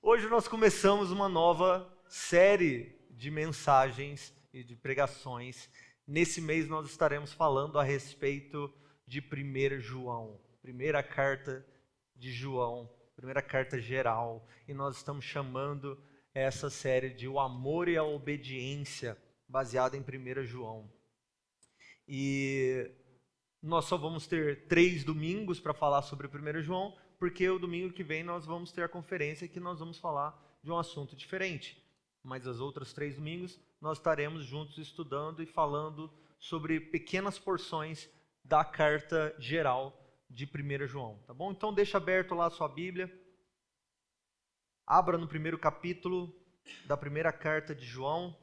Hoje nós começamos uma nova série de mensagens e de pregações. Nesse mês nós estaremos falando a respeito de 1 João, primeira carta de João, primeira carta geral. E nós estamos chamando essa série de O Amor e a Obediência, baseada em 1 João. E nós só vamos ter 3 domingos para falar sobre 1 João, porque o domingo que vem nós vamos ter a conferência que nós vamos falar de um assunto diferente. Mas as outras 3 domingos nós estaremos juntos estudando e falando sobre pequenas porções da carta geral de 1 João, tá bom? Então deixa aberto lá a sua Bíblia, abra no primeiro capítulo da primeira carta de João.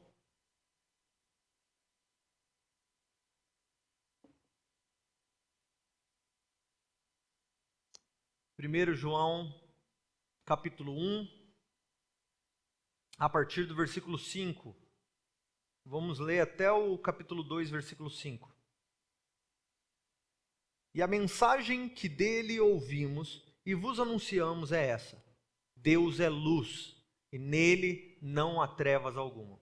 Primeiro João, capítulo 1, a partir do versículo 5. Vamos ler até o capítulo 2, versículo 5. E a mensagem que dele ouvimos e vos anunciamos é essa: Deus é luz, e nele não há trevas alguma.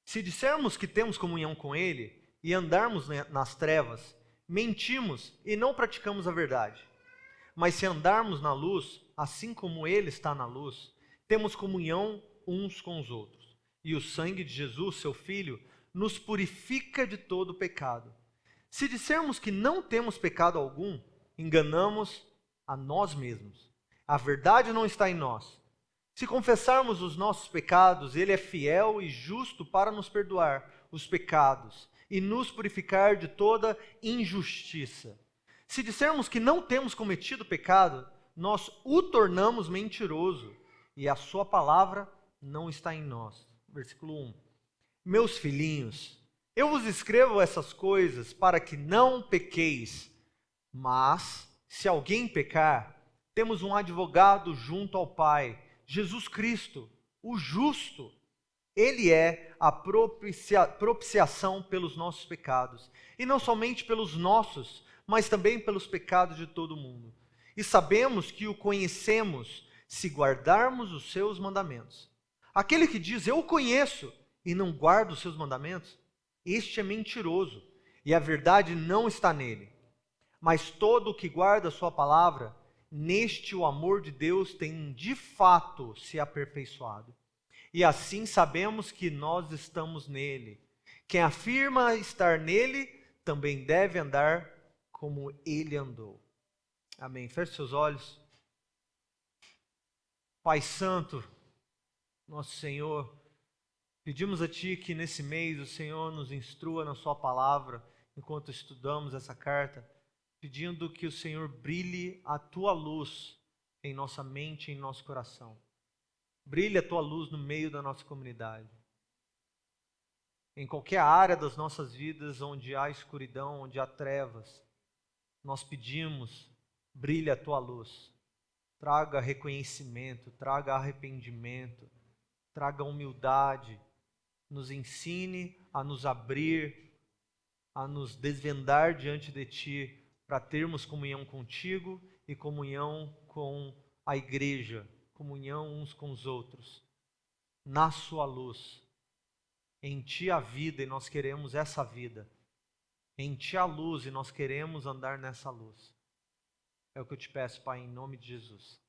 Se dissermos que temos comunhão com ele e andarmos nas trevas, mentimos e não praticamos a verdade. Mas se andarmos na luz, assim como ele está na luz, temos comunhão uns com os outros. E o sangue de Jesus, seu Filho, nos purifica de todo pecado. Se dissermos que não temos pecado algum, enganamos a nós mesmos. A verdade não está em nós. Se confessarmos os nossos pecados, ele é fiel e justo para nos perdoar os pecados e nos purificar de toda injustiça. Se dissermos que não temos cometido pecado, nós o tornamos mentiroso e a sua palavra não está em nós. Versículo 1. Meus filhinhos, eu vos escrevo essas coisas para que não pequeis. Mas, se alguém pecar, temos um advogado junto ao Pai, Jesus Cristo, o justo. Ele é a propiciação pelos nossos pecados, e não somente pelos nossos, mas também pelos pecados de todo mundo. E sabemos que o conhecemos se guardarmos os seus mandamentos. Aquele que diz, eu o conheço, e não guarda os seus mandamentos, este é mentiroso, e a verdade não está nele. Mas todo o que guarda a sua palavra, neste o amor de Deus tem de fato se aperfeiçoado. E assim sabemos que nós estamos nele. Quem afirma estar nele, também deve andar como ele andou. Amém. Feche seus olhos. Pai Santo, nosso Senhor, pedimos a Ti que nesse mês o Senhor nos instrua na Sua palavra, enquanto estudamos essa carta, pedindo que o Senhor brilhe a Tua luz em nossa mente e em nosso coração. Brilhe a Tua luz no meio da nossa comunidade. Em qualquer área das nossas vidas onde há escuridão, onde há trevas, nós pedimos, brilhe a Tua luz. Traga reconhecimento, traga arrependimento, traga humildade, nos ensine a nos abrir, a nos desvendar diante de Ti, para termos comunhão contigo e comunhão com a igreja, comunhão uns com os outros, na Sua luz. Em Ti a vida e nós queremos essa vida. Em Ti a luz e nós queremos andar nessa luz. É o que eu te peço, Pai, em nome de Jesus.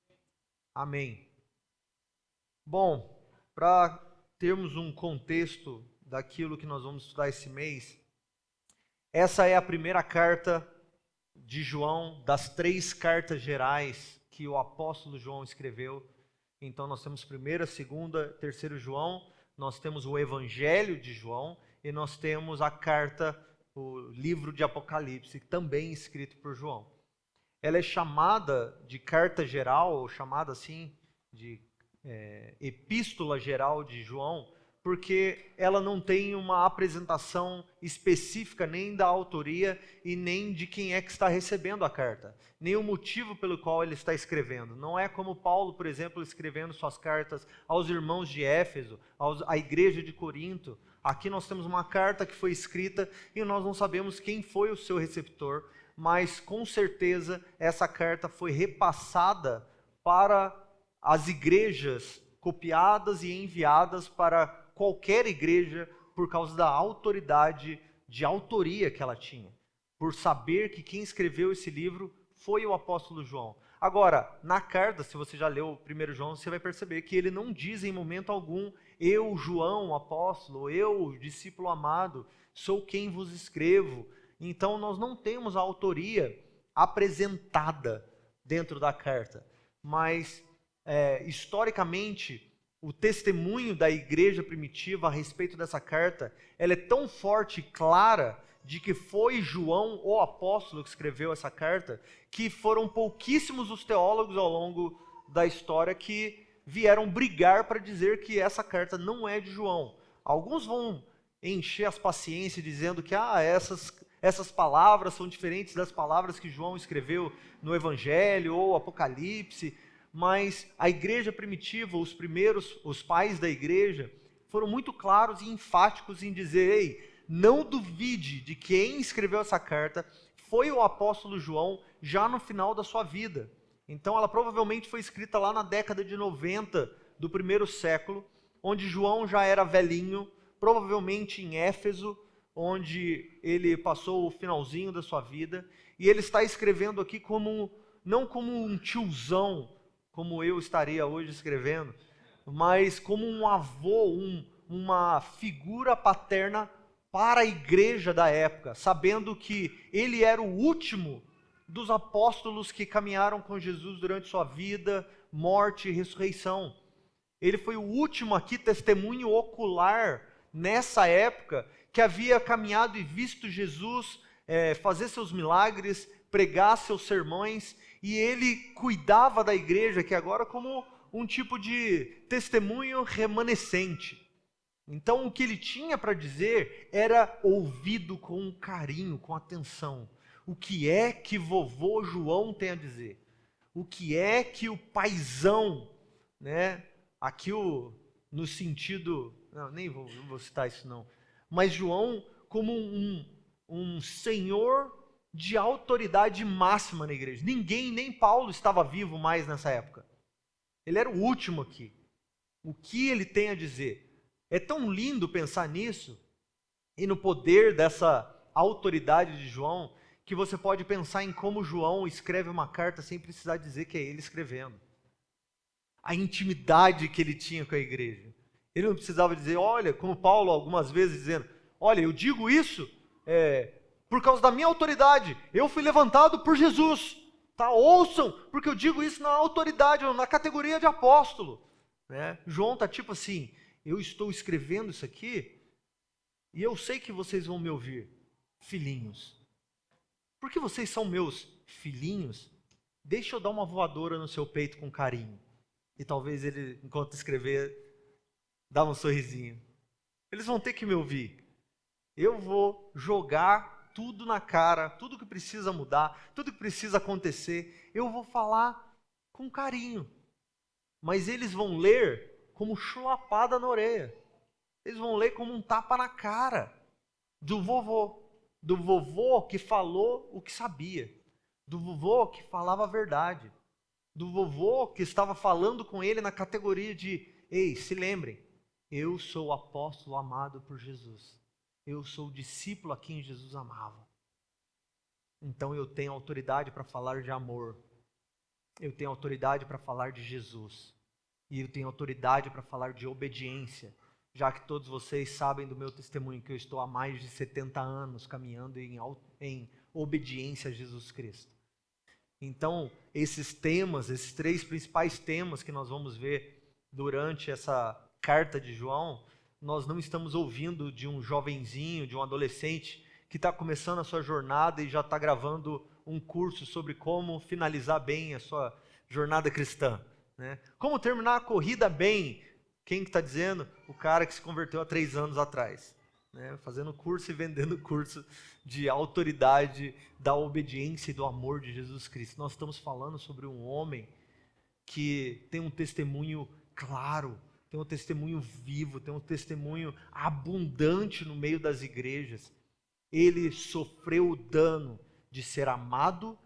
Amém. Bom, para termos um contexto daquilo que nós vamos estudar esse mês, essa é a primeira carta de João, das 3 cartas gerais que o apóstolo João escreveu. Então nós temos 1ª, 2ª, 3º João, nós temos o Evangelho de João e nós temos a carta, o livro de Apocalipse, também escrito por João. Ela é chamada de carta geral, ou chamada assim de epístola geral de João, porque ela não tem uma apresentação específica nem da autoria e nem de quem é que está recebendo a carta, nem o motivo pelo qual ele está escrevendo. Não é como Paulo, por exemplo, escrevendo suas cartas aos irmãos de Éfeso, à igreja de Corinto. Aqui nós temos uma carta que foi escrita e nós não sabemos quem foi o seu receptor, mas com certeza essa carta foi repassada para as igrejas copiadas e enviadas para qualquer igreja por causa da autoridade de autoria que ela tinha, por saber que quem escreveu esse livro foi o apóstolo João. Agora, na carta, se você já leu o 1 João, você vai perceber que ele não diz em momento algum: eu, João, apóstolo, eu, discípulo amado, sou quem vos escrevo. Então, nós não temos a autoria apresentada dentro da carta, mas historicamente, o testemunho da igreja primitiva a respeito dessa carta, ela é tão forte e clara de que foi João, o apóstolo, que escreveu essa carta, que foram pouquíssimos os teólogos ao longo da história que vieram brigar para dizer que essa carta não é de João. Alguns vão encher as paciências dizendo que essas palavras são diferentes das palavras que João escreveu no Evangelho ou Apocalipse, mas a igreja primitiva, os pais da igreja, foram muito claros e enfáticos em dizer: ei, não duvide de quem escreveu essa carta foi o apóstolo João já no final da sua vida. Então ela provavelmente foi escrita lá na década de 90 do primeiro século, onde João já era velhinho, provavelmente em Éfeso, onde ele passou o finalzinho da sua vida, e ele está escrevendo aqui não como um tiozão, como eu estaria hoje escrevendo, mas como um avô, uma figura paterna para a igreja da época, sabendo que ele era o último dos apóstolos que caminharam com Jesus durante sua vida, morte e ressurreição. Ele foi o último aqui testemunho ocular nessa época que havia caminhado e visto Jesus fazer seus milagres, pregar seus sermões, e ele cuidava da igreja, que agora como um tipo de testemunho remanescente. Então o que ele tinha para dizer era ouvido com carinho, com atenção. O que é que vovô João tem a dizer? O que é que o paizão, aqui no sentido, não, nem vou citar isso não, mas João como um senhor de autoridade máxima na igreja. Ninguém, nem Paulo estava vivo mais nessa época. Ele era o último aqui. O que ele tem a dizer? É tão lindo pensar nisso e no poder dessa autoridade de João, que você pode pensar em como João escreve uma carta sem precisar dizer que é ele escrevendo. A intimidade que ele tinha com a igreja. Ele não precisava dizer, olha, como Paulo algumas vezes dizendo, olha, eu digo isso por causa da minha autoridade, eu fui levantado por Jesus, tá? Ouçam, porque eu digo isso na autoridade, na categoria de apóstolo. João está tipo assim, eu estou escrevendo isso aqui, e eu sei que vocês vão me ouvir, filhinhos. Porque vocês são meus filhinhos, deixa eu dar uma voadora no seu peito com carinho. E talvez ele, enquanto escrever, dava um sorrisinho. Eles vão ter que me ouvir. Eu vou jogar tudo na cara, tudo que precisa mudar, tudo que precisa acontecer, eu vou falar com carinho. Mas eles vão ler como chulapada na orelha. Eles vão ler como um tapa na cara do vovô. Do vovô que falou o que sabia. Do vovô que falava a verdade. Do vovô que estava falando com ele na categoria de, ei, se lembrem, eu sou o apóstolo amado por Jesus. Eu sou o discípulo a quem Jesus amava. Então eu tenho autoridade para falar de amor. Eu tenho autoridade para falar de Jesus. E eu tenho autoridade para falar de obediência, já que todos vocês sabem do meu testemunho que eu estou há mais de 70 anos caminhando em obediência a Jesus Cristo. Então, esses temas, esses 3 principais temas que nós vamos ver durante essa carta de João, nós não estamos ouvindo de um jovenzinho, de um adolescente que está começando a sua jornada e já está gravando um curso sobre como finalizar bem a sua jornada cristã. Como terminar a corrida bem. Quem que está dizendo? O cara que se converteu há 3 anos atrás. Fazendo curso e vendendo curso de autoridade, da obediência e do amor de Jesus Cristo. Nós estamos falando sobre um homem que tem um testemunho claro, tem um testemunho vivo, tem um testemunho abundante no meio das igrejas. Ele sofreu o dano de ser amado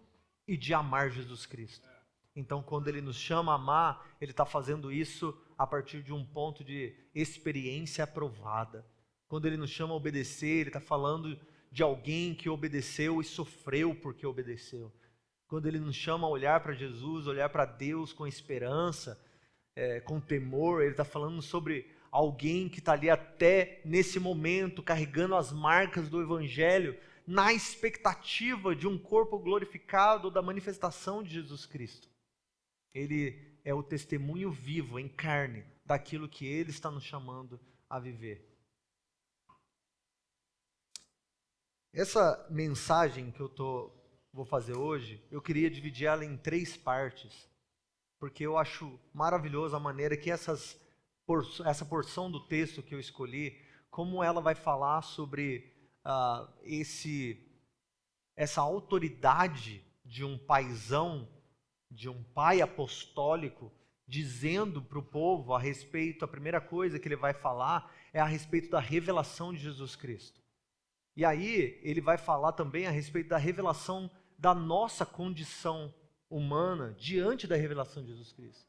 e de amar Jesus Cristo. Então, quando ele nos chama a amar, ele está fazendo isso a partir de um ponto de experiência aprovada. Quando ele nos chama a obedecer, ele está falando de alguém que obedeceu e sofreu porque obedeceu. Quando ele nos chama a olhar para Jesus, olhar para Deus com esperança, com temor, ele está falando sobre alguém que está ali até nesse momento, carregando as marcas do Evangelho, na expectativa de um corpo glorificado, da manifestação de Jesus Cristo. Ele é o testemunho vivo, em carne, daquilo que ele está nos chamando a viver. Essa mensagem que eu vou fazer hoje, eu queria dividir ela em 3 partes, porque eu acho maravilhosa a maneira que essa porção do texto que eu escolhi, como ela vai falar sobre essa autoridade de um paizão, de um pai apostólico, dizendo para o povo a respeito, a primeira coisa que ele vai falar é a respeito da revelação de Jesus Cristo. E aí ele vai falar também a respeito da revelação da nossa condição humana diante da revelação de Jesus Cristo.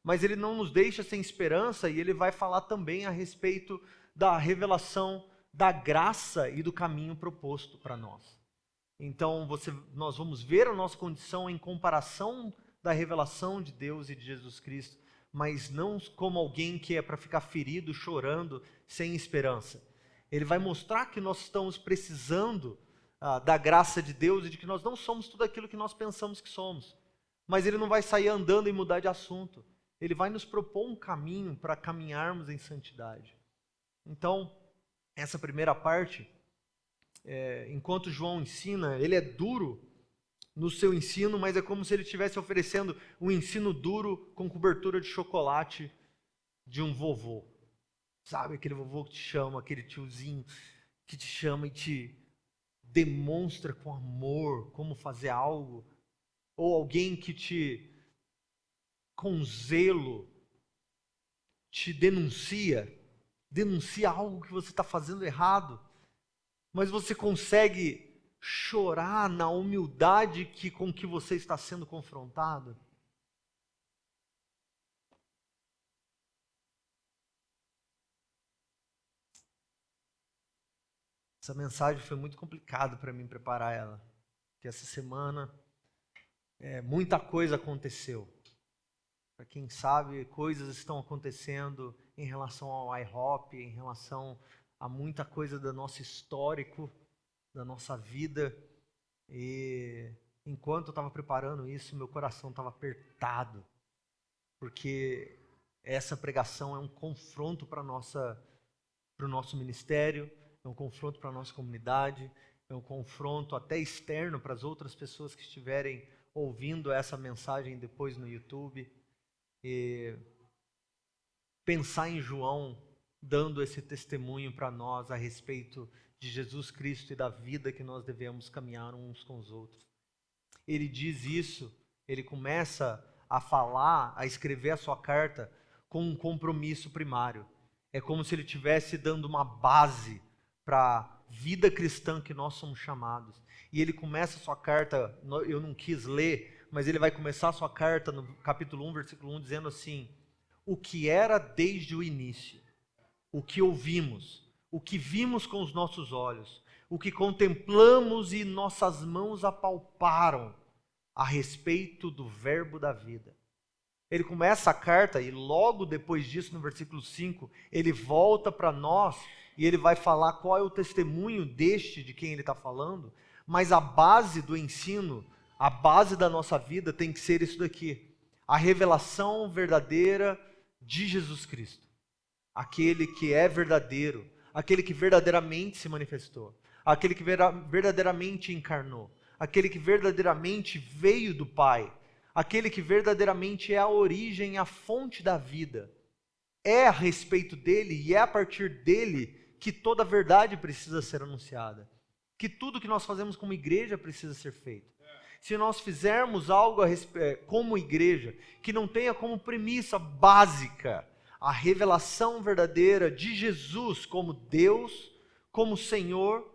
Mas ele não nos deixa sem esperança, e ele vai falar também a respeito da revelação da graça e do caminho proposto para nós. Então nós vamos ver a nossa condição em comparação da revelação de Deus e de Jesus Cristo, mas não como alguém que é para ficar ferido, chorando, sem esperança. Ele vai mostrar que nós estamos precisando da graça de Deus e de que nós não somos tudo aquilo que nós pensamos que somos. Mas ele não vai sair andando e mudar de assunto. Ele vai nos propor um caminho para caminharmos em santidade. Então, essa primeira parte, enquanto João ensina, ele é duro no seu ensino, mas é como se ele estivesse oferecendo um ensino duro com cobertura de chocolate de um vovô. Sabe, aquele vovô que te chama, aquele tiozinho que te chama e te demonstra com amor como fazer algo, ou alguém que com zelo, te denuncia algo que você está fazendo errado, mas você consegue chorar na humildade com que você está sendo confrontado. Essa mensagem foi muito complicado para mim preparar ela, porque essa semana muita coisa aconteceu. Para quem sabe, coisas estão acontecendo em relação ao IHOP, em relação a muita coisa do nosso histórico, da nossa vida. E enquanto eu estava preparando isso, meu coração estava apertado, porque essa pregação é um confronto para o nosso ministério, é um confronto para a nossa comunidade, é um confronto até externo para as outras pessoas que estiverem ouvindo essa mensagem depois no YouTube. E pensar em João dando esse testemunho para nós a respeito de Jesus Cristo e da vida que nós devemos caminhar uns com os outros. Ele diz isso, ele começa a falar, a escrever a sua carta com um compromisso primário. É como se ele estivesse dando uma base para a vida cristã que nós somos chamados. E ele começa a sua carta, eu não quis ler, mas ele vai começar a sua carta no capítulo 1, versículo 1, dizendo assim: o que era desde o início, o que ouvimos, o que vimos com os nossos olhos, o que contemplamos e nossas mãos apalparam a respeito do verbo da vida. Ele começa a carta e logo depois disso, no versículo 5, ele volta para nós e ele vai falar qual é o testemunho de quem ele está falando, mas a base do ensino, a base da nossa vida tem que ser isso daqui: a revelação verdadeira de Jesus Cristo. Aquele que é verdadeiro, aquele que verdadeiramente se manifestou, aquele que verdadeiramente encarnou, aquele que verdadeiramente veio do Pai, aquele que verdadeiramente é a origem, a fonte da vida. É a respeito dele e é a partir dele que toda a verdade precisa ser anunciada, que tudo que nós fazemos como igreja precisa ser feito. Se nós fizermos algo como igreja, que não tenha como premissa básica a revelação verdadeira de Jesus como Deus, como Senhor,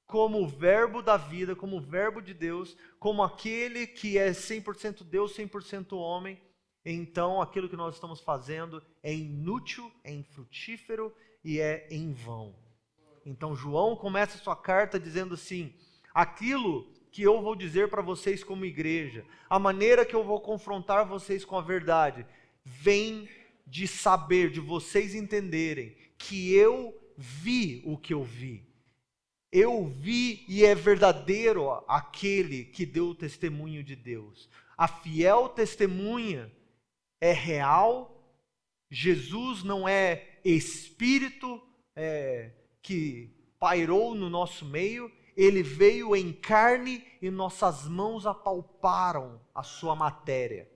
como o verbo da vida, como o verbo de Deus, como aquele que é 100% Deus, 100% homem, então aquilo que nós estamos fazendo é inútil, é infrutífero e é em vão. Então João começa a sua carta dizendo assim: aquilo que eu vou dizer para vocês como igreja, a maneira que eu vou confrontar vocês com a verdade, vem de saber, de vocês entenderem que eu vi o que eu vi. Eu vi e é verdadeiro aquele que deu o testemunho de Deus. A fiel testemunha é real. Jesus não é espírito que pairou no nosso meio. Ele veio em carne e nossas mãos apalparam a sua matéria.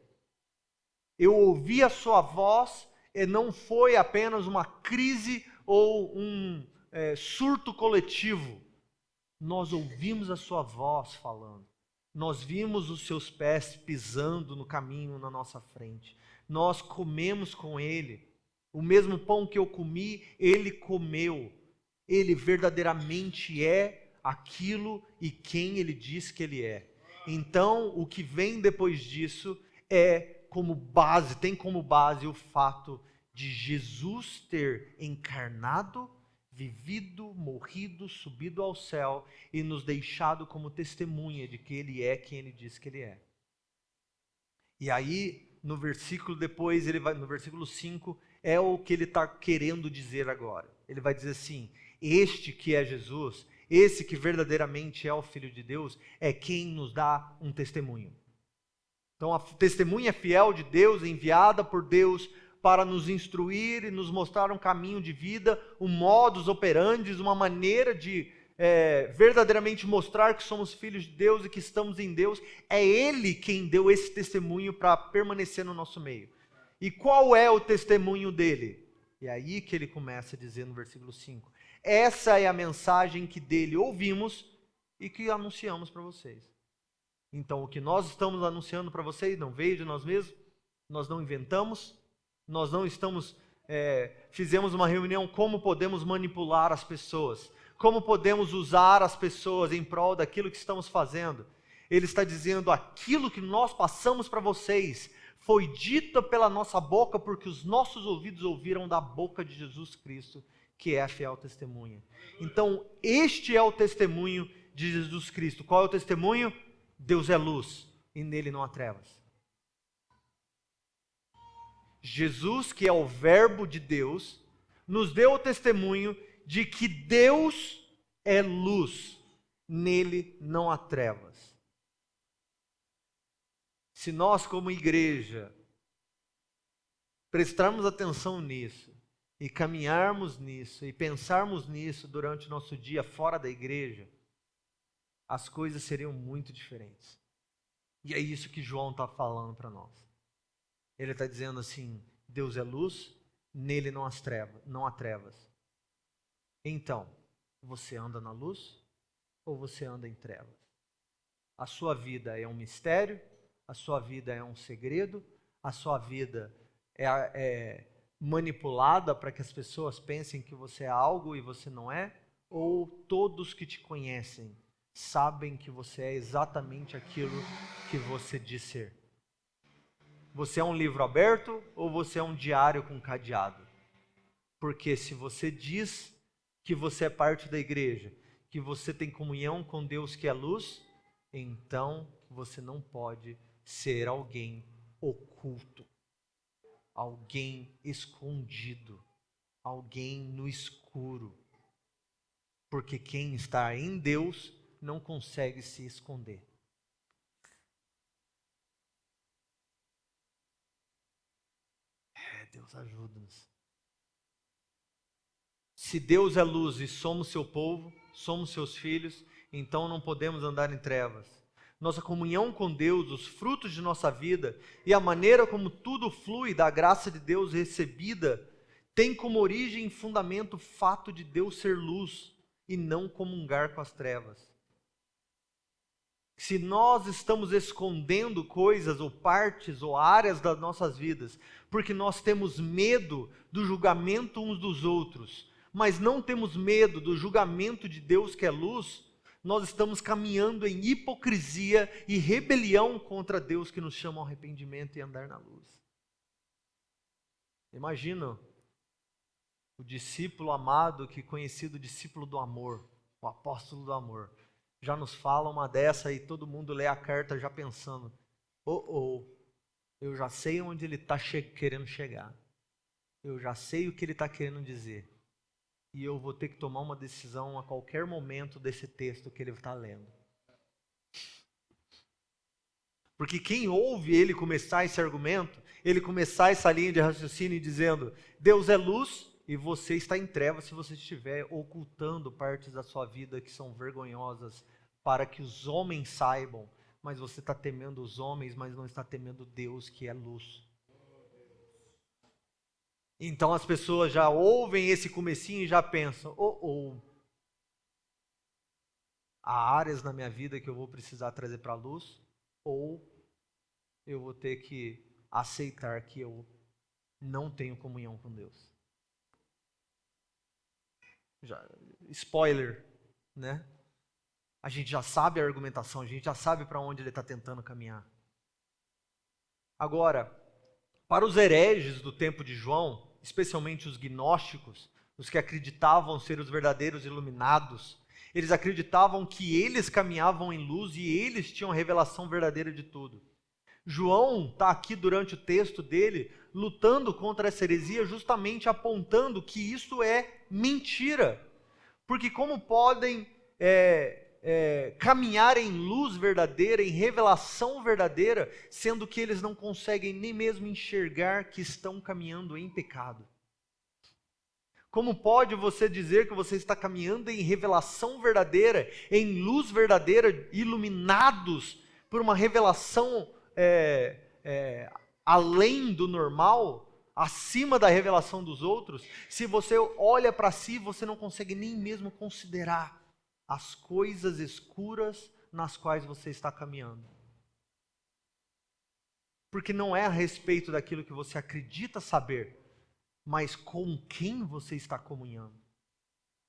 Eu ouvi a sua voz e não foi apenas uma crise ou um surto coletivo. Nós ouvimos a sua voz falando. Nós vimos os seus pés pisando no caminho na nossa frente. Nós comemos com ele. O mesmo pão que eu comi, ele comeu. Ele verdadeiramente é aquilo e quem ele diz que ele é. Então, o que vem depois disso tem como base o fato de Jesus ter encarnado, vivido, morrido, subido ao céu e nos deixado como testemunha de que ele é quem ele diz que ele é. E aí, no versículo depois, no versículo 5, é o que ele está querendo dizer agora. Ele vai dizer assim: este que é Jesus, esse que verdadeiramente é o Filho de Deus, é quem nos dá um testemunho. Então a testemunha fiel de Deus, enviada por Deus para nos instruir e nos mostrar um caminho de vida, um modus operandi, uma maneira de verdadeiramente mostrar que somos filhos de Deus e que estamos em Deus. É Ele quem deu esse testemunho para permanecer no nosso meio. E qual é o testemunho dele? E aí que ele começa a dizer no versículo 5. Essa é a mensagem que dele ouvimos e que anunciamos para vocês. Então o que nós estamos anunciando para vocês não veio de nós mesmos, nós não inventamos, nós não fizemos uma reunião como podemos manipular as pessoas, como podemos usar as pessoas em prol daquilo que estamos fazendo. Ele está dizendo: aquilo que nós passamos para vocês foi dito pela nossa boca, porque os nossos ouvidos ouviram da boca de Jesus Cristo, que é a fiel testemunha. Então este é o testemunho de Jesus Cristo. Qual é o testemunho? Deus é luz e nele não há trevas. Jesus, que é o verbo de Deus, nos deu o testemunho de que Deus é luz, nele não há trevas. Se nós, como igreja, prestarmos atenção nisso, e caminharmos nisso, e pensarmos nisso durante o nosso dia fora da igreja, as coisas seriam muito diferentes. E é isso que João está falando para nós. Ele está dizendo assim: Deus é luz, nele não há trevas. Então, você anda na luz ou você anda em trevas? A sua vida é um mistério, a sua vida é um segredo, a sua vida é manipulada para que as pessoas pensem que você é algo e você não é? Ou todos que te conhecem sabem que você é exatamente aquilo que você diz ser? Você é um livro aberto ou você é um diário com cadeado? Porque se você diz que você é parte da igreja, que você tem comunhão com Deus que é luz, então você não pode ser alguém oculto, alguém escondido, alguém no escuro. Porque quem está em Deus não consegue se esconder. Deus ajuda-nos. Se Deus é luz e somos seu povo, somos seus filhos, então não podemos andar em trevas. Nossa comunhão com Deus, os frutos de nossa vida e a maneira como tudo flui da graça de Deus recebida, tem como origem e fundamento o fato de Deus ser luz e não comungar com as trevas. Se nós estamos escondendo coisas ou partes ou áreas das nossas vidas, porque nós temos medo do julgamento uns dos outros, mas não temos medo do julgamento de Deus que é luz, nós estamos caminhando em hipocrisia e rebelião contra Deus que nos chama ao arrependimento e andar na luz. Imagina o discípulo amado, que conhecido discípulo do amor, o apóstolo do amor, já nos fala uma dessa e todo mundo lê a carta já pensando, eu já sei onde ele está querendo chegar, eu já sei o que ele está querendo dizer, e eu vou ter que tomar uma decisão a qualquer momento desse texto que ele está lendo. Porque quem ouve ele começar esse argumento, ele começar essa linha de raciocínio dizendo, Deus é luz e você está em trevas se você estiver ocultando partes da sua vida que são vergonhosas para que os homens saibam, mas você está temendo os homens, mas não está temendo Deus que é luz. Então as pessoas já ouvem esse comecinho e já pensam, há áreas na minha vida que eu vou precisar trazer para a luz, ou eu vou ter que aceitar que eu não tenho comunhão com Deus. Spoiler, né? A gente já sabe a argumentação, a gente já sabe para onde ele está tentando caminhar. Agora, para os hereges do tempo de João, especialmente os gnósticos, os que acreditavam ser os verdadeiros iluminados, eles acreditavam que eles caminhavam em luz e eles tinham a revelação verdadeira de tudo. João está aqui durante o texto dele, lutando contra essa heresia, justamente apontando que isso é mentira. Porque como podem caminhar em luz verdadeira, em revelação verdadeira, sendo que eles não conseguem nem mesmo enxergar que estão caminhando em pecado? Como pode você dizer que você está caminhando em revelação verdadeira, em luz verdadeira, iluminados por uma revelação além do normal, acima da revelação dos outros, se você olha para si, você não consegue nem mesmo considerar as coisas escuras nas quais você está caminhando? Porque não é a respeito daquilo que você acredita saber, mas com quem você está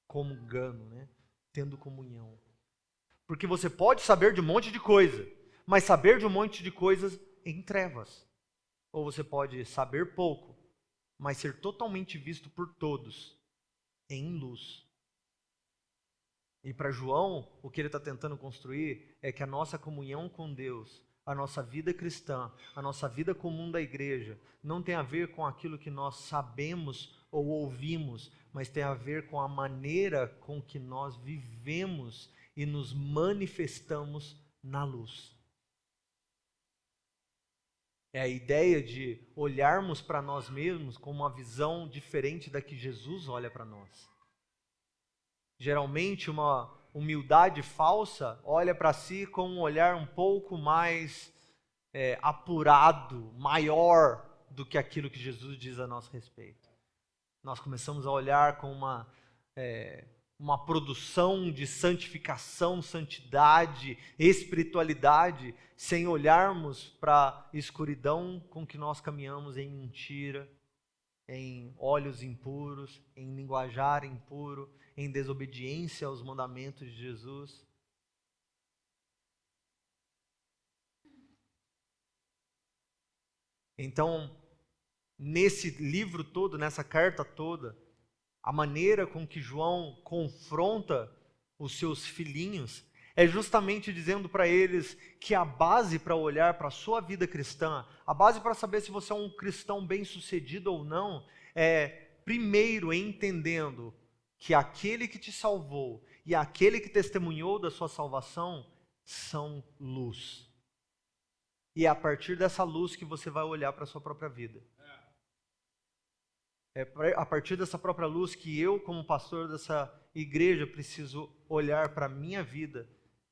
comungando, né? Tendo comunhão. Porque você pode saber de um monte de coisa, mas saber de um monte de coisas em trevas. Ou você pode saber pouco, mas ser totalmente visto por todos em luz. E para João, o que ele está tentando construir é que a nossa comunhão com Deus, a nossa vida cristã, a nossa vida comum da igreja, não tem a ver com aquilo que nós sabemos ou ouvimos, mas tem a ver com a maneira com que nós vivemos e nos manifestamos na luz. É a ideia de olharmos para nós mesmos com uma visão diferente da que Jesus olha para nós. Geralmente uma humildade falsa olha para si com um olhar um pouco mais apurado, maior do que aquilo que Jesus diz a nosso respeito. Nós começamos a olhar com uma produção de santificação, santidade, espiritualidade, sem olharmos para a escuridão com que nós caminhamos em mentira, em olhos impuros, em linguajar impuro, em desobediência aos mandamentos de Jesus. Então, nesse livro todo, nessa carta toda, a maneira com que João confronta os seus filhinhos é justamente dizendo para eles que a base para olhar para a sua vida cristã, a base para saber se você é um cristão bem-sucedido ou não, é primeiro entendendo que aquele que te salvou e aquele que testemunhou da sua salvação são luz. E é a partir dessa luz que você vai olhar para a sua própria vida. É a partir dessa própria luz que eu, como pastor dessa igreja, preciso olhar para a minha vida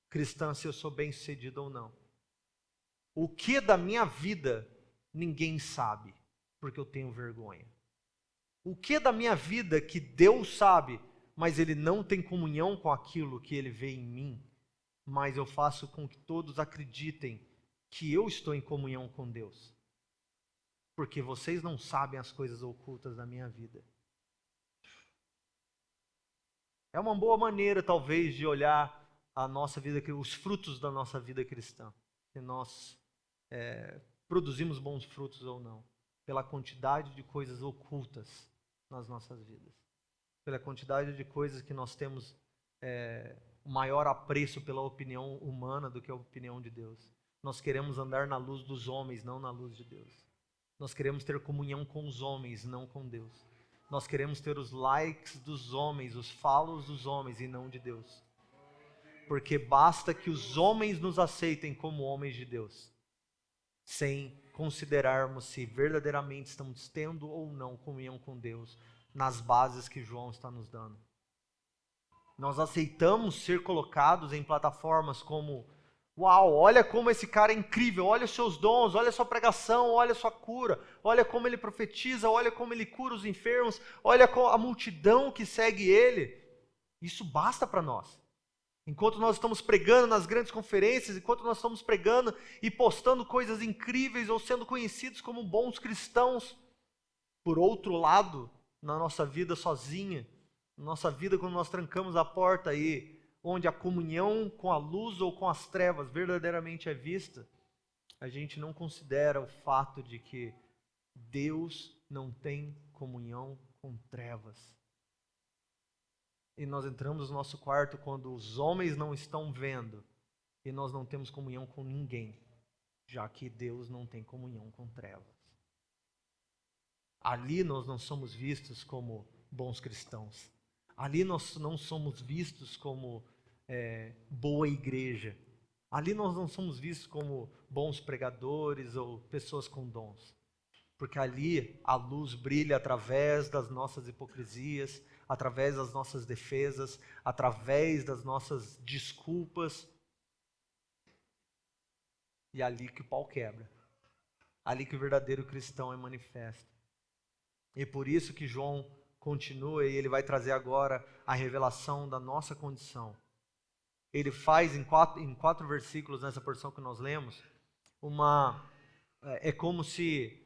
cristã, se eu sou bem-sucedido ou não. O que da minha vida ninguém sabe, porque eu tenho vergonha. O que da minha vida que Deus sabe, mas Ele não tem comunhão com aquilo que Ele vê em mim, mas eu faço com que todos acreditem que eu estou em comunhão com Deus. Porque vocês não sabem as coisas ocultas da minha vida. É uma boa maneira, talvez, de olhar a nossa vida, os frutos da nossa vida cristã. Se nós produzimos bons frutos ou não. Pela quantidade de coisas ocultas nas nossas vidas. Pela quantidade de coisas que nós temos maior apreço pela opinião humana do que a opinião de Deus. Nós queremos andar na luz dos homens, não na luz de Deus. Nós queremos ter comunhão com os homens, não com Deus. Nós queremos ter os likes dos homens, os follows dos homens e não de Deus. Porque basta que os homens nos aceitem como homens de Deus, sem considerarmos se verdadeiramente estamos tendo ou não comunhão com Deus, nas bases que João está nos dando. Nós aceitamos ser colocados em plataformas como: uau, olha como esse cara é incrível, olha os seus dons, olha a sua pregação, olha a sua cura, olha como ele profetiza, olha como ele cura os enfermos, olha a multidão que segue ele. Isso basta para nós. Enquanto nós estamos pregando nas grandes conferências, enquanto nós estamos pregando e postando coisas incríveis ou sendo conhecidos como bons cristãos, por outro lado, na nossa vida sozinha, na nossa vida quando nós trancamos a porta aí, onde a comunhão com a luz ou com as trevas verdadeiramente é vista, a gente não considera o fato de que Deus não tem comunhão com trevas. E nós entramos no nosso quarto quando os homens não estão vendo e nós não temos comunhão com ninguém, já que Deus não tem comunhão com trevas. Ali nós não somos vistos como bons cristãos. Ali nós não somos vistos como boa igreja. Ali nós não somos vistos como bons pregadores ou pessoas com dons. Porque ali a luz brilha através das nossas hipocrisias, através das nossas defesas, através das nossas desculpas. E é ali que o pau quebra. Ali que o verdadeiro cristão é manifesto. E por isso que João continua e ele vai trazer agora a revelação da nossa condição. Ele faz em quatro versículos nessa porção que nós lemos, é como se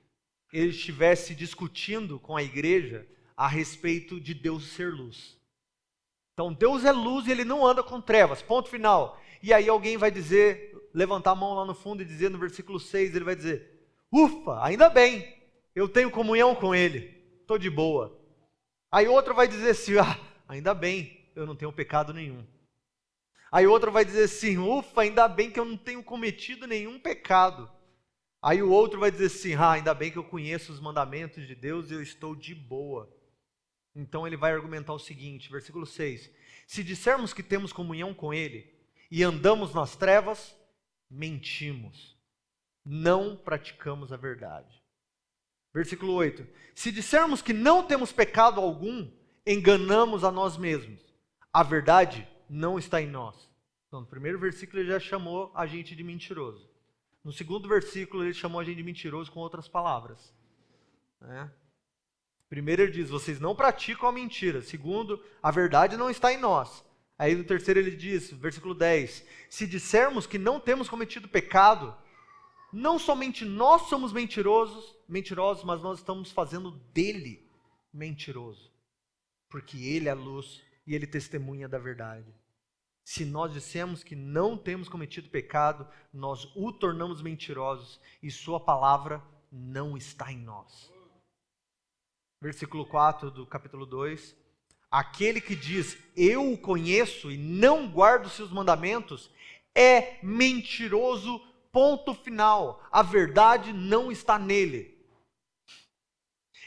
ele estivesse discutindo com a igreja a respeito de Deus ser luz. Então Deus é luz e ele não anda com trevas, ponto final. E aí alguém vai dizer, levantar a mão lá no fundo e dizer no versículo 6, ele vai dizer: ufa, ainda bem, eu tenho comunhão com ele, estou de boa. Aí outro vai dizer assim: ainda bem, eu não tenho pecado nenhum. Aí outro vai dizer assim: ufa, ainda bem que eu não tenho cometido nenhum pecado. Aí o outro vai dizer assim: ainda bem que eu conheço os mandamentos de Deus e eu estou de boa. Então ele vai argumentar o seguinte, versículo 6. Se dissermos que temos comunhão com ele e andamos nas trevas, mentimos. Não praticamos a verdade. Versículo 8. Se dissermos que não temos pecado algum, enganamos a nós mesmos. A verdade não está em nós. Então, no primeiro versículo ele já chamou a gente de mentiroso. No segundo versículo ele chamou a gente de mentiroso com outras palavras. Primeiro ele diz: vocês não praticam a mentira. Segundo, a verdade não está em nós. Aí no terceiro ele diz, versículo 10. Se dissermos que não temos cometido pecado, não somente nós somos mentirosos, mas nós estamos fazendo dele mentiroso. Porque ele é a luz e ele testemunha da verdade. Se nós dissemos que não temos cometido pecado, nós o tornamos mentirosos e sua palavra não está em nós. Versículo 4 do capítulo 2. Aquele que diz, eu o conheço e não guardo os seus mandamentos, é mentiroso, ponto final. A verdade não está nele.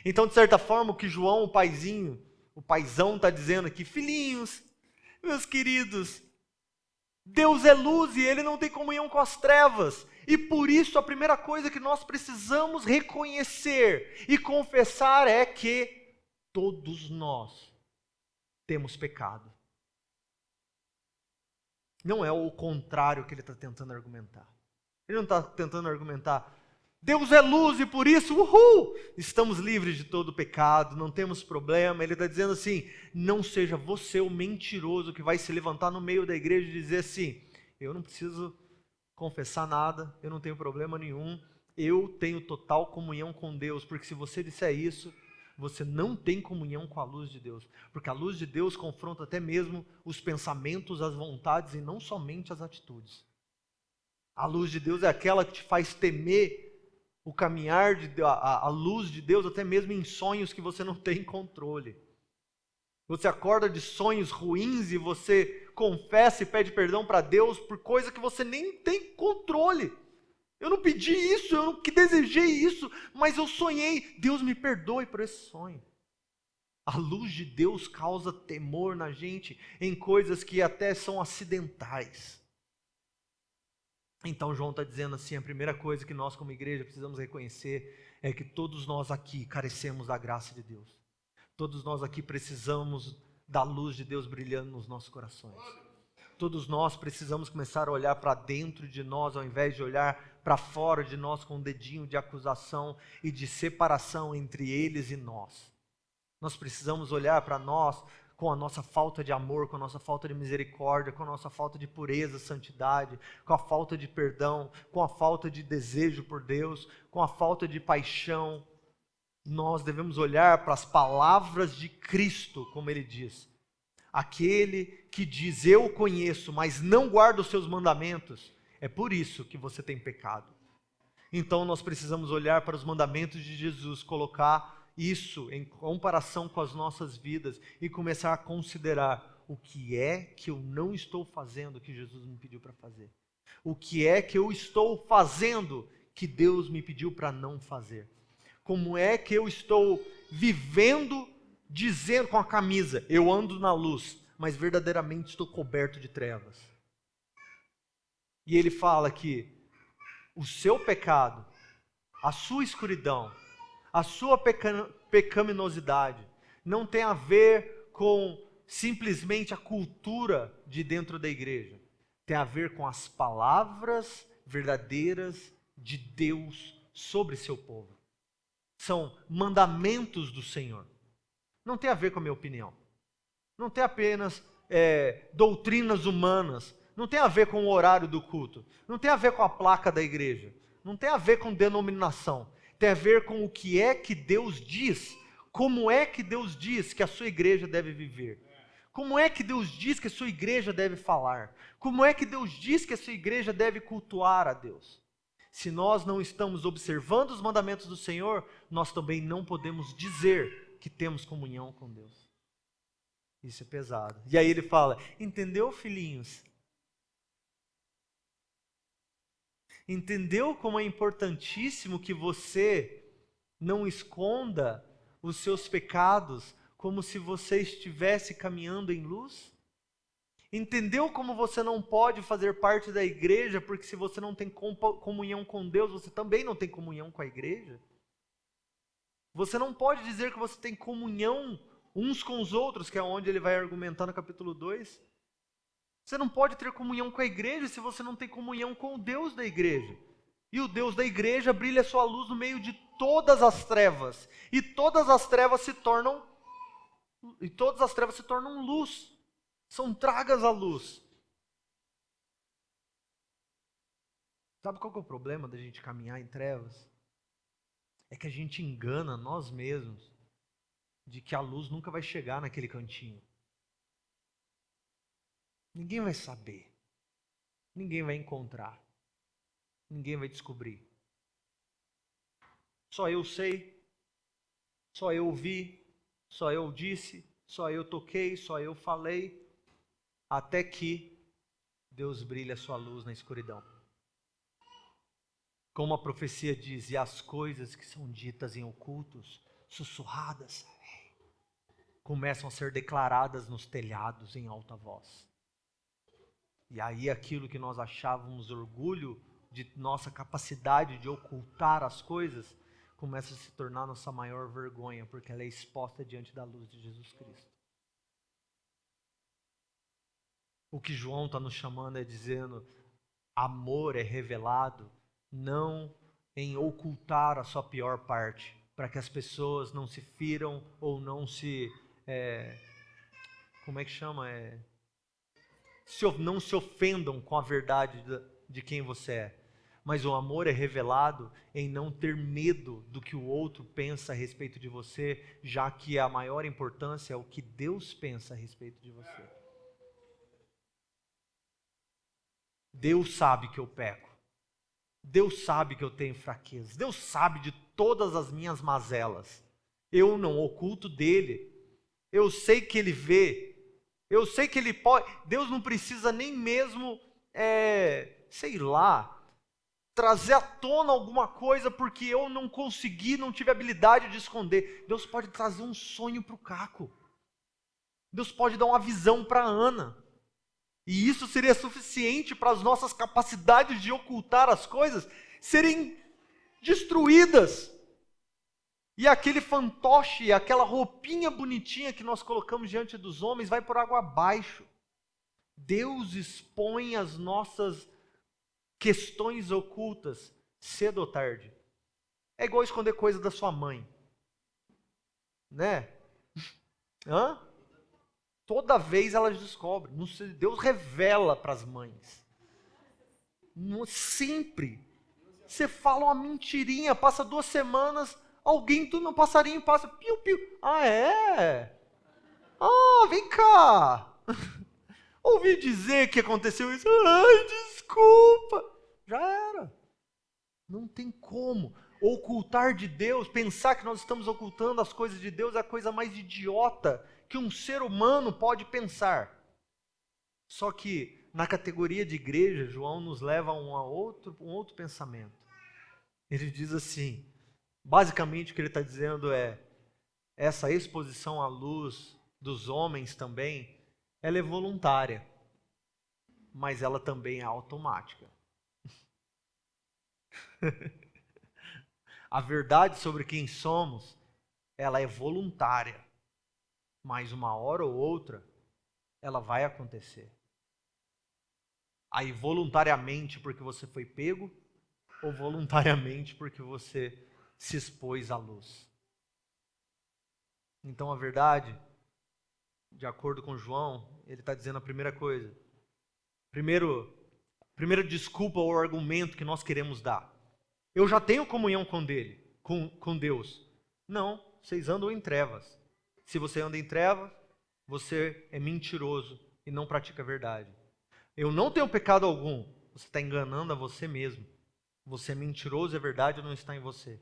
Então, de certa forma, o que João, o paizão está dizendo aqui: filhinhos, meus queridos, Deus é luz e ele não tem comunhão com as trevas. E por isso a primeira coisa que nós precisamos reconhecer e confessar é que todos nós temos pecado. Não é o contrário que ele está tentando argumentar. Ele não está tentando argumentar: Deus é luz e por isso, estamos livres de todo pecado, não temos problema. Ele está dizendo assim: não seja você o mentiroso que vai se levantar no meio da igreja e dizer assim: eu não preciso confessar nada, eu não tenho problema nenhum, eu tenho total comunhão com Deus. Porque se você disser isso, você não tem comunhão com a luz de Deus. Porque a luz de Deus confronta até mesmo os pensamentos, as vontades e não somente as atitudes. A luz de Deus é aquela que te faz temer o caminhar, a luz de Deus até mesmo em sonhos que você não tem controle. Você acorda de sonhos ruins e você confessa e pede perdão para Deus por coisa que você nem tem controle. Eu não pedi isso, eu não desejei isso, mas eu sonhei. Deus me perdoe por esse sonho. A luz de Deus causa temor na gente em coisas que até são acidentais. Então João está dizendo assim, a primeira coisa que nós como igreja precisamos reconhecer é que todos nós aqui carecemos da graça de Deus. Todos nós aqui precisamos da luz de Deus brilhando nos nossos corações. Todos nós precisamos começar a olhar para dentro de nós, ao invés de olhar para fora de nós com um dedinho de acusação e de separação entre eles e nós. Nós precisamos olhar para nós com a nossa falta de amor, com a nossa falta de misericórdia, com a nossa falta de pureza, santidade, com a falta de perdão, com a falta de desejo por Deus, com a falta de paixão. Nós devemos olhar para as palavras de Cristo, como ele diz. Aquele que diz, eu o conheço, mas não guarda os seus mandamentos, é por isso que você tem pecado. Então nós precisamos olhar para os mandamentos de Jesus, colocar isso em comparação com as nossas vidas e começar a considerar o que é que eu não estou fazendo que Jesus me pediu para fazer. O que é que eu estou fazendo que Deus me pediu para não fazer. Como é que eu estou vivendo, dizendo com a camisa, eu ando na luz, mas verdadeiramente estou coberto de trevas. E ele fala que o seu pecado, a sua escuridão, a sua pecaminosidade não tem a ver com simplesmente a cultura de dentro da igreja. Tem a ver com as palavras verdadeiras de Deus sobre seu povo. São mandamentos do Senhor. Não tem a ver com a minha opinião. Não tem apenas doutrinas humanas. Não tem a ver com o horário do culto. Não tem a ver com a placa da igreja. Não tem a ver com denominação. Tem a ver com o que é que Deus diz. Como é que Deus diz que a sua igreja deve viver. Como é que Deus diz que a sua igreja deve falar. Como é que Deus diz que a sua igreja deve cultuar a Deus. Se nós não estamos observando os mandamentos do Senhor, nós também não podemos dizer que temos comunhão com Deus. Isso é pesado. E aí ele fala, entendeu, filhinhos? Entendeu como é importantíssimo que você não esconda os seus pecados como se você estivesse caminhando em luz? Entendeu como você não pode fazer parte da igreja, porque se você não tem comunhão com Deus, você também não tem comunhão com a igreja? Você não pode dizer que você tem comunhão uns com os outros, que é onde ele vai argumentar no capítulo 2. Você não pode ter comunhão com a igreja se você não tem comunhão com o Deus da igreja. E o Deus da igreja brilha a sua luz no meio de todas as trevas. E todas as trevas se tornam luz. São tragas à luz. Sabe qual que é o problema da gente caminhar em trevas? É que a gente engana nós mesmos de que a luz nunca vai chegar naquele cantinho. Ninguém vai saber. Ninguém vai encontrar. Ninguém vai descobrir. Só eu sei. Só eu ouvi. Só eu disse. Só eu toquei. Só eu falei. Até que Deus brilha a sua luz na escuridão. Como a profecia diz, e as coisas que são ditas em ocultos, sussurradas, começam a ser declaradas nos telhados em alta voz. E aí aquilo que nós achávamos orgulho de nossa capacidade de ocultar as coisas, começa a se tornar nossa maior vergonha, porque ela é exposta diante da luz de Jesus Cristo. O que João está nos chamando é dizendo, amor é revelado não em ocultar a sua pior parte, para que as pessoas não se firam ou não se, não se ofendam com a verdade de quem você é. Mas o amor é revelado em não ter medo do que o outro pensa a respeito de você, já que a maior importância é o que Deus pensa a respeito de você. Deus sabe que eu peco. Deus sabe que eu tenho fraquezas. Deus sabe de todas as minhas mazelas. Eu não oculto dele. Eu sei que ele vê. Eu sei que ele pode. Deus não precisa nem mesmo, sei lá, trazer à tona alguma coisa porque eu não consegui, não tive habilidade de esconder. Deus pode trazer um sonho para o Caco. Deus pode dar uma visão para a Ana. E isso seria suficiente para as nossas capacidades de ocultar as coisas serem destruídas. E aquele fantoche, aquela roupinha bonitinha que nós colocamos diante dos homens vai por água abaixo. Deus expõe as nossas questões ocultas cedo ou tarde. É igual esconder coisa da sua mãe. Né? Hã? Toda vez elas descobrem. Deus revela para as mães. Sempre. Você fala uma mentirinha, passa 2 semanas, alguém, um passarinho passa, piu, piu. Ah, é? Ah, vem cá. Ouvi dizer que aconteceu isso. Ai, desculpa. Já era. Não tem como. Ocultar de Deus, pensar que nós estamos ocultando as coisas de Deus é a coisa mais idiota que um ser humano pode pensar. Só que na categoria de igreja, João nos leva a um outro pensamento. Ele diz assim, basicamente o que ele está dizendo é, essa exposição à luz dos homens também, ela é voluntária, mas ela também é automática. A verdade sobre quem somos, ela é voluntária. Mas uma hora ou outra, ela vai acontecer. Aí voluntariamente porque você foi pego, ou voluntariamente porque você se expôs à luz. Então a verdade, de acordo com João, ele está dizendo a primeira coisa. Primeira desculpa ou argumento que nós queremos dar. Eu já tenho comunhão com Deus. Não, vocês andam em trevas. Se você anda em trevas, você é mentiroso e não pratica a verdade. Eu não tenho pecado algum. Você está enganando a você mesmo. Você é mentiroso e a verdade não está em você.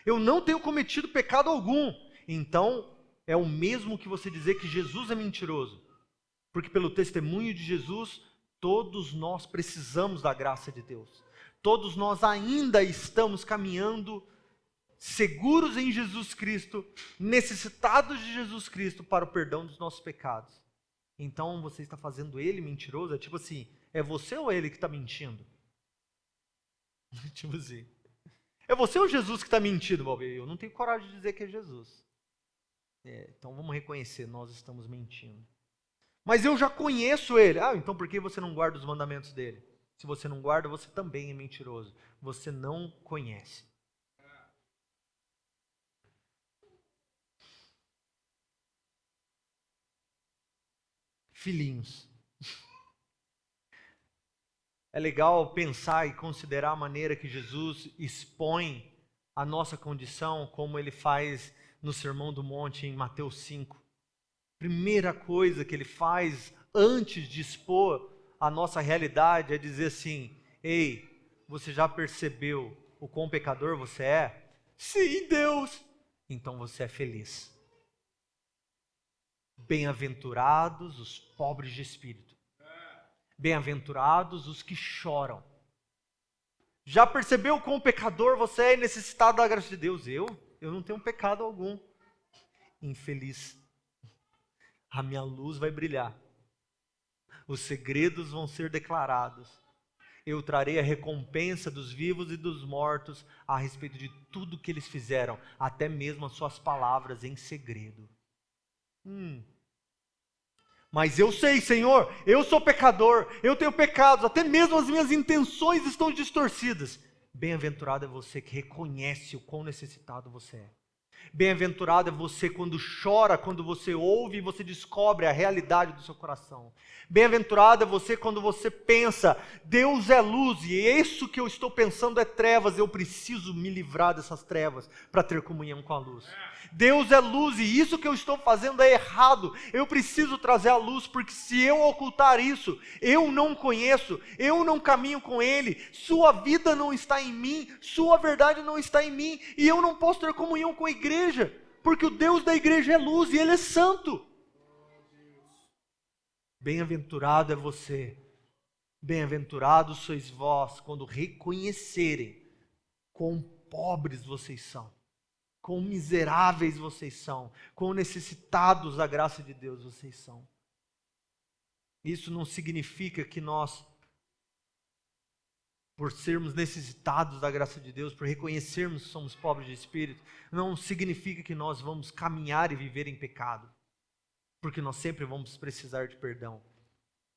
Eu não tenho cometido pecado algum. Então, é o mesmo que você dizer que Jesus é mentiroso. Porque pelo testemunho de Jesus, todos nós precisamos da graça de Deus. Todos nós ainda estamos caminhando seguros em Jesus Cristo, necessitados de Jesus Cristo para o perdão dos nossos pecados. Então você está fazendo ele mentiroso? É tipo assim, é você ou ele que está mentindo? Tipo assim, é você ou Jesus que está mentindo, Bob? Eu não tenho coragem de dizer que é Jesus. Então vamos reconhecer, nós estamos mentindo. Mas eu já conheço ele. Ah, então por que você não guarda os mandamentos dele? Se você não guarda, você também é mentiroso. Você não conhece. Filhinhos. É legal pensar e considerar a maneira que Jesus expõe a nossa condição, como ele faz no Sermão do Monte em Mateus 5. Primeira coisa que ele faz antes de expor a nossa realidade é dizer assim: ei, você já percebeu o quão pecador você é? Sim, Deus! Então você é feliz. Bem-aventurados os pobres de espírito. Bem-aventurados os que choram. Já percebeu quão pecador você é e necessitado da graça de Deus? Eu não tenho pecado algum. Infeliz. A minha luz vai brilhar. Os segredos vão ser declarados. Eu trarei a recompensa dos vivos e dos mortos a respeito de tudo que eles fizeram, até mesmo as suas palavras em segredo. Mas eu sei, Senhor, eu sou pecador, eu tenho pecados, até mesmo as minhas intenções estão distorcidas. Bem-aventurado é você que reconhece o quão necessitado você é. Bem-aventurado é você quando chora, quando você ouve e você descobre a realidade do seu coração. Bem-aventurado é você quando você pensa, Deus é luz e isso que eu estou pensando é trevas, eu preciso me livrar dessas trevas para ter comunhão com a luz. Deus é luz e isso que eu estou fazendo é errado, eu preciso trazer a luz, porque se eu ocultar isso, eu não conheço, eu não caminho com Ele, sua vida não está em mim, sua verdade não está em mim, e eu não posso ter comunhão com a igreja, porque o Deus da igreja é luz e Ele é santo. Bem-aventurado é você, bem-aventurados sois vós, quando reconhecerem quão pobres vocês são, quão miseráveis vocês são, quão necessitados da graça de Deus vocês são. Isso não significa que nós, por sermos necessitados da graça de Deus, por reconhecermos que somos pobres de espírito, não significa que nós vamos caminhar e viver em pecado, porque nós sempre vamos precisar de perdão,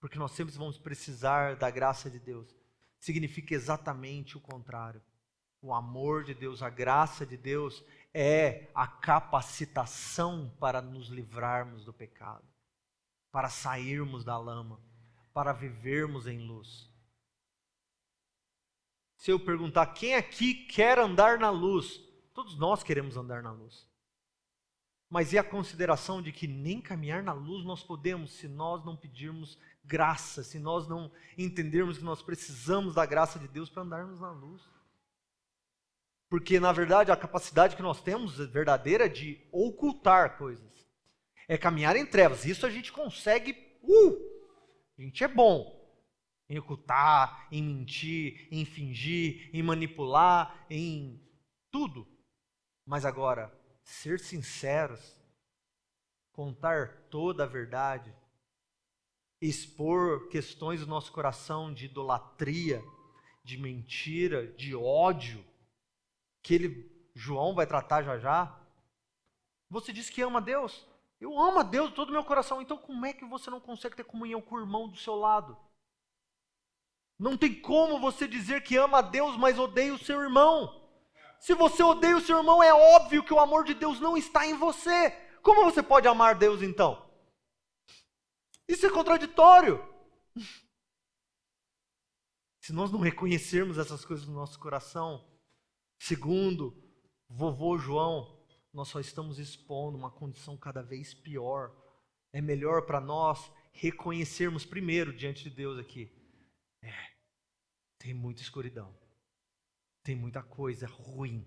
porque nós sempre vamos precisar da graça de Deus. Significa exatamente o contrário. O amor de Deus, a graça de Deus é a capacitação para nos livrarmos do pecado, para sairmos da lama, para vivermos em luz. Se eu perguntar quem aqui quer andar na luz, todos nós queremos andar na luz. Mas e a consideração de que nem caminhar na luz nós podemos se nós não pedirmos graça, se nós não entendermos que nós precisamos da graça de Deus para andarmos na luz. Porque na verdade a capacidade que nós temos verdadeira de ocultar coisas, é caminhar em trevas, isso a gente consegue, a gente é bom em ocultar, em mentir, em fingir, em manipular, em tudo. Mas agora, ser sinceros, contar toda a verdade, expor questões do nosso coração de idolatria, de mentira, de ódio, que João vai tratar já já. Você diz que ama Deus. Eu amo a Deus de todo o meu coração. Então como é que você não consegue ter comunhão com o irmão do seu lado? Não tem como você dizer que ama a Deus, mas odeia o seu irmão. Se você odeia o seu irmão, é óbvio que o amor de Deus não está em você. Como você pode amar Deus então? Isso é contraditório. Se nós não reconhecermos essas coisas no nosso coração, segundo vovô João, nós só estamos expondo uma condição cada vez pior. É melhor para nós reconhecermos primeiro diante de Deus aqui. Tem muita escuridão. Tem muita coisa ruim.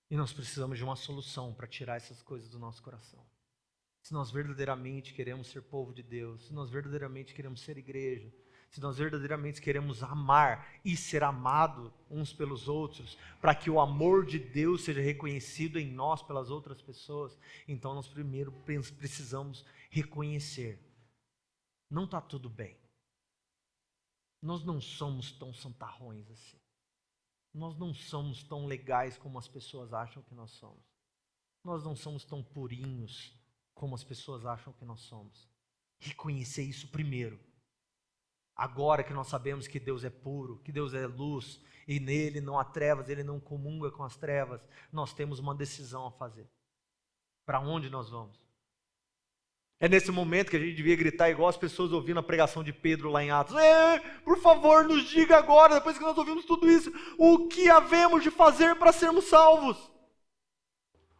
E nós precisamos de uma solução para tirar essas coisas do nosso coração. Se nós verdadeiramente queremos ser povo de Deus, se nós verdadeiramente queremos ser igreja, se nós verdadeiramente queremos amar e ser amado uns pelos outros, para que o amor de Deus seja reconhecido em nós pelas outras pessoas, então nós primeiro precisamos reconhecer. Não está tudo bem. Nós não somos tão santarrões assim. Nós não somos tão legais como as pessoas acham que nós somos. Nós não somos tão purinhos como as pessoas acham que nós somos. Reconhecer isso primeiro. Agora que nós sabemos que Deus é puro, que Deus é luz, e nele não há trevas, ele não comunga com as trevas, nós temos uma decisão a fazer. Para onde nós vamos? É nesse momento que a gente devia gritar igual as pessoas ouvindo a pregação de Pedro lá em Atos. Por favor, nos diga agora, depois que nós ouvimos tudo isso, o que havemos de fazer para sermos salvos?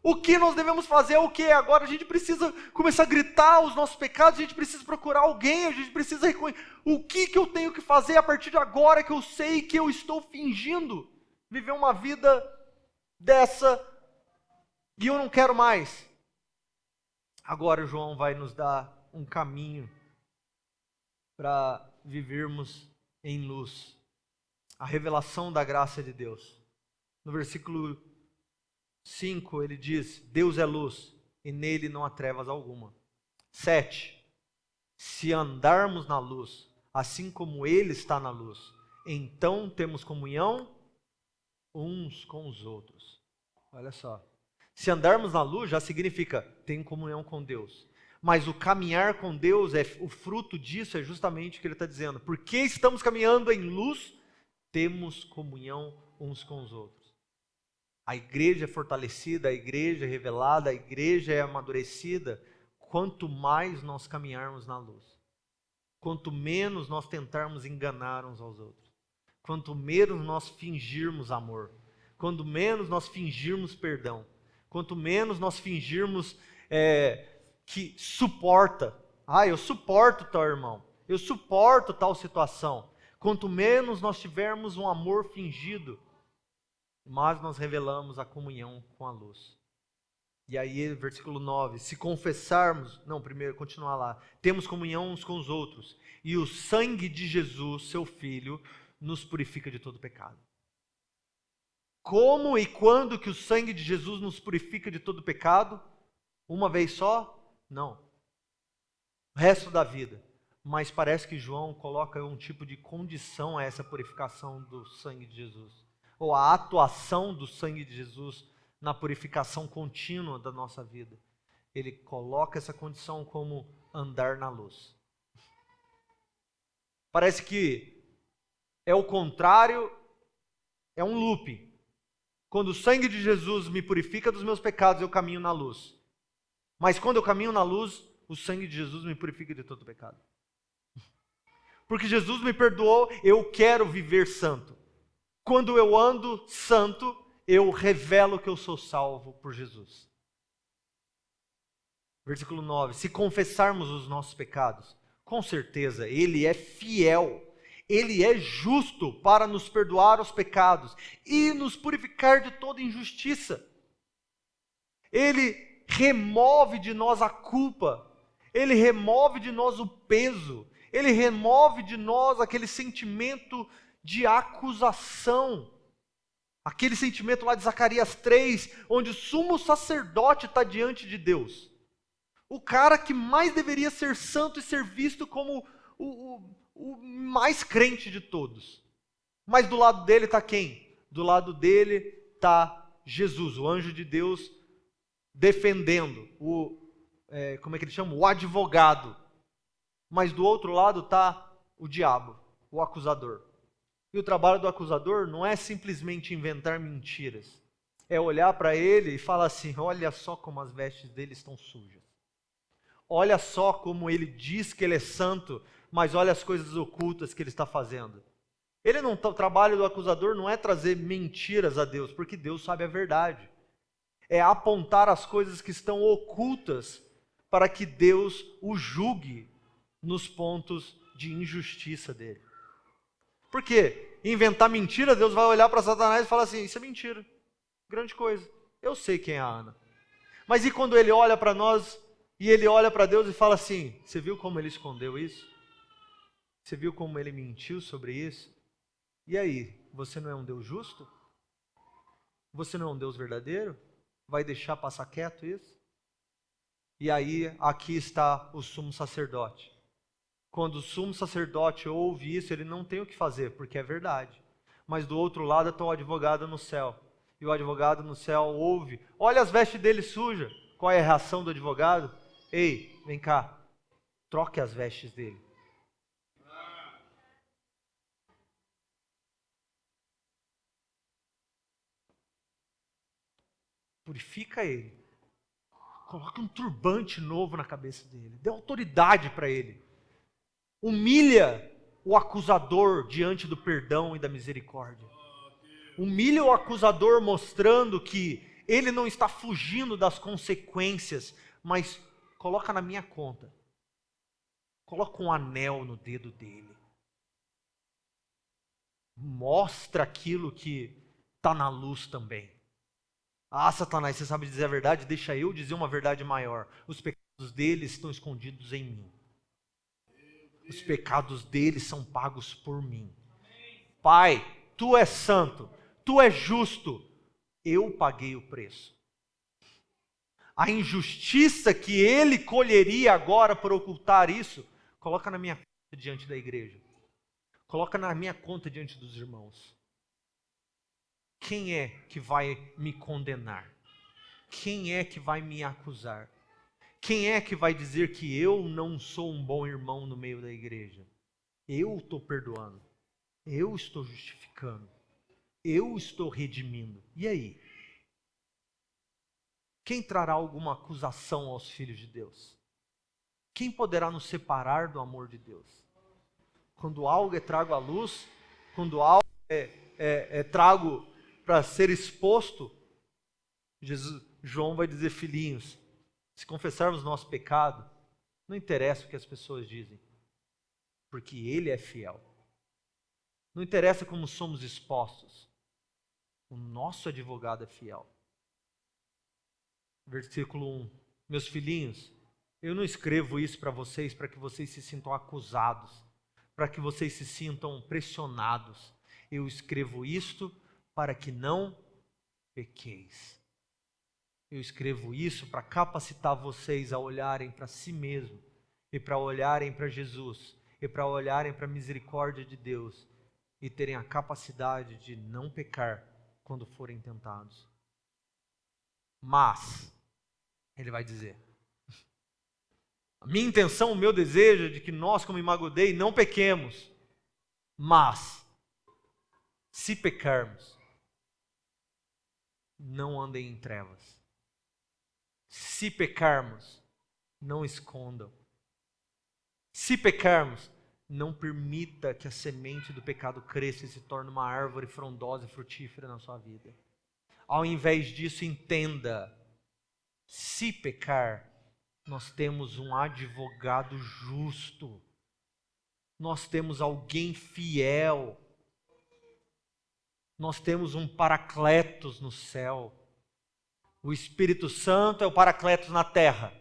O que nós devemos fazer? O que agora? A gente precisa começar a gritar os nossos pecados, a gente precisa procurar alguém, a gente precisa reconhecer. O que eu tenho que fazer a partir de agora que eu sei que eu estou fingindo viver uma vida dessa e eu não quero mais? Agora João vai nos dar um caminho para vivermos em luz. A revelação da graça de Deus. No versículo 5 ele diz, Deus é luz e nele não há trevas alguma. 7. Se andarmos na luz, assim como ele está na luz, então temos comunhão uns com os outros. Olha só. Se andarmos na luz já significa ter comunhão com Deus. Mas o caminhar com Deus, o fruto disso é justamente o que ele está dizendo. Porque estamos caminhando em luz, temos comunhão uns com os outros. a igreja é fortalecida, a igreja é revelada, a igreja é amadurecida, quanto mais nós caminharmos na luz. Quanto menos nós tentarmos enganar uns aos outros. Quanto menos nós fingirmos amor. Quanto menos nós fingirmos perdão. Quanto menos nós fingirmos que suporta. Eu suporto tal irmão. Eu suporto tal situação. Quanto menos nós tivermos um amor fingido, mais nós revelamos a comunhão com a luz. E aí, versículo 9, se confessarmos, primeiro, continuar lá, temos comunhão uns com os outros, e o sangue de Jesus, seu Filho, nos purifica de todo pecado. Como e quando que o sangue de Jesus nos purifica de todo pecado? Uma vez só? Não. O resto da vida. Mas parece que João coloca um tipo de condição a essa purificação do sangue de Jesus. Ou a atuação do sangue de Jesus na purificação contínua da nossa vida. Ele coloca essa condição como andar na luz. Parece que é o contrário, é um loop. Quando o sangue de Jesus me purifica dos meus pecados, eu caminho na luz. Mas quando eu caminho na luz, o sangue de Jesus me purifica de todo pecado. Porque Jesus me perdoou, eu quero viver santo. Quando eu ando santo, eu revelo que eu sou salvo por Jesus. Versículo 9. Se confessarmos os nossos pecados, com certeza Ele é fiel, Ele é justo para nos perdoar os pecados e nos purificar de toda injustiça. Ele remove de nós a culpa, Ele remove de nós o peso, Ele remove de nós aquele sentimento de acusação. Aquele sentimento lá de Zacarias 3, onde o sumo sacerdote está diante de Deus. O cara que mais deveria ser santo e ser visto como o mais crente de todos. Mas do lado dele está quem? Do lado dele está Jesus, o anjo de Deus, defendendo como é que ele chama? O advogado. Mas do outro lado está o diabo, o acusador. E o trabalho do acusador não é simplesmente inventar mentiras. É olhar para ele e falar assim, olha só como as vestes dele estão sujas. Olha só como ele diz que ele é santo, mas olha as coisas ocultas que ele está fazendo. O trabalho do acusador não é trazer mentiras a Deus, porque Deus sabe a verdade. É apontar as coisas que estão ocultas para que Deus o julgue nos pontos de injustiça dele. Por quê? Inventar mentira, Deus vai olhar para Satanás e falar assim, isso é mentira, grande coisa, eu sei quem é a Ana. Mas e quando ele olha para nós, e ele olha para Deus e fala assim, você viu como ele escondeu isso? Você viu como ele mentiu sobre isso? E aí, você não é um Deus justo? Você não é um Deus verdadeiro? Vai deixar passar quieto isso? E aí, aqui está o sumo sacerdote. Quando o sumo sacerdote ouve isso, ele não tem o que fazer, porque é verdade. Mas do outro lado está o advogado no céu. E o advogado no céu ouve, olha as vestes dele sujas. Qual é a reação do advogado? Ei, vem cá, troque as vestes dele. Purifica ele. Coloca um turbante novo na cabeça dele. Dê autoridade para ele. Humilha o acusador diante do perdão e da misericórdia. Humilha o acusador mostrando que ele não está fugindo das consequências, mas coloca na minha conta. Coloca um anel no dedo dele. Mostra aquilo que está na luz também. Satanás, você sabe dizer a verdade? Deixa eu dizer uma verdade maior. Os pecados deles estão escondidos em mim. Os pecados deles são pagos por mim. Pai, tu és santo, tu és justo. Eu paguei o preço. A injustiça que ele colheria agora por ocultar isso, coloca na minha conta diante da igreja. Coloca na minha conta diante dos irmãos. Quem é que vai me condenar? Quem é que vai me acusar? Quem é que vai dizer que eu não sou um bom irmão no meio da igreja? Eu estou perdoando. Eu estou justificando. Eu estou redimindo. E aí? quem trará alguma acusação aos filhos de Deus? Quem poderá nos separar do amor de Deus? Quando algo é trago à luz, quando algo é trago para ser exposto, João vai dizer: filhinhos, se confessarmos nosso pecado, não interessa o que as pessoas dizem, porque Ele é fiel. Não interessa como somos expostos, o nosso advogado é fiel. Versículo 1. Meus filhinhos, eu não escrevo isso para vocês para que vocês se sintam acusados, para que vocês se sintam pressionados. Eu escrevo isto para que não pequeis. Eu escrevo isso para capacitar vocês a olharem para si mesmo, e para olharem para Jesus, e para olharem para a misericórdia de Deus, e terem a capacidade de não pecar quando forem tentados. Mas, ele vai dizer, a minha intenção, o meu desejo é de que nós, como Imago Dei, não pequemos. Mas, se pecarmos, não andem em trevas. Se pecarmos, não escondam. Se pecarmos, não permita que a semente do pecado cresça e se torne uma árvore frondosa e frutífera na sua vida. Ao invés disso, entenda, se pecar, nós temos um advogado justo. Nós temos alguém fiel. Nós temos um Paracletos no céu. O Espírito Santo é o Paracletos na terra.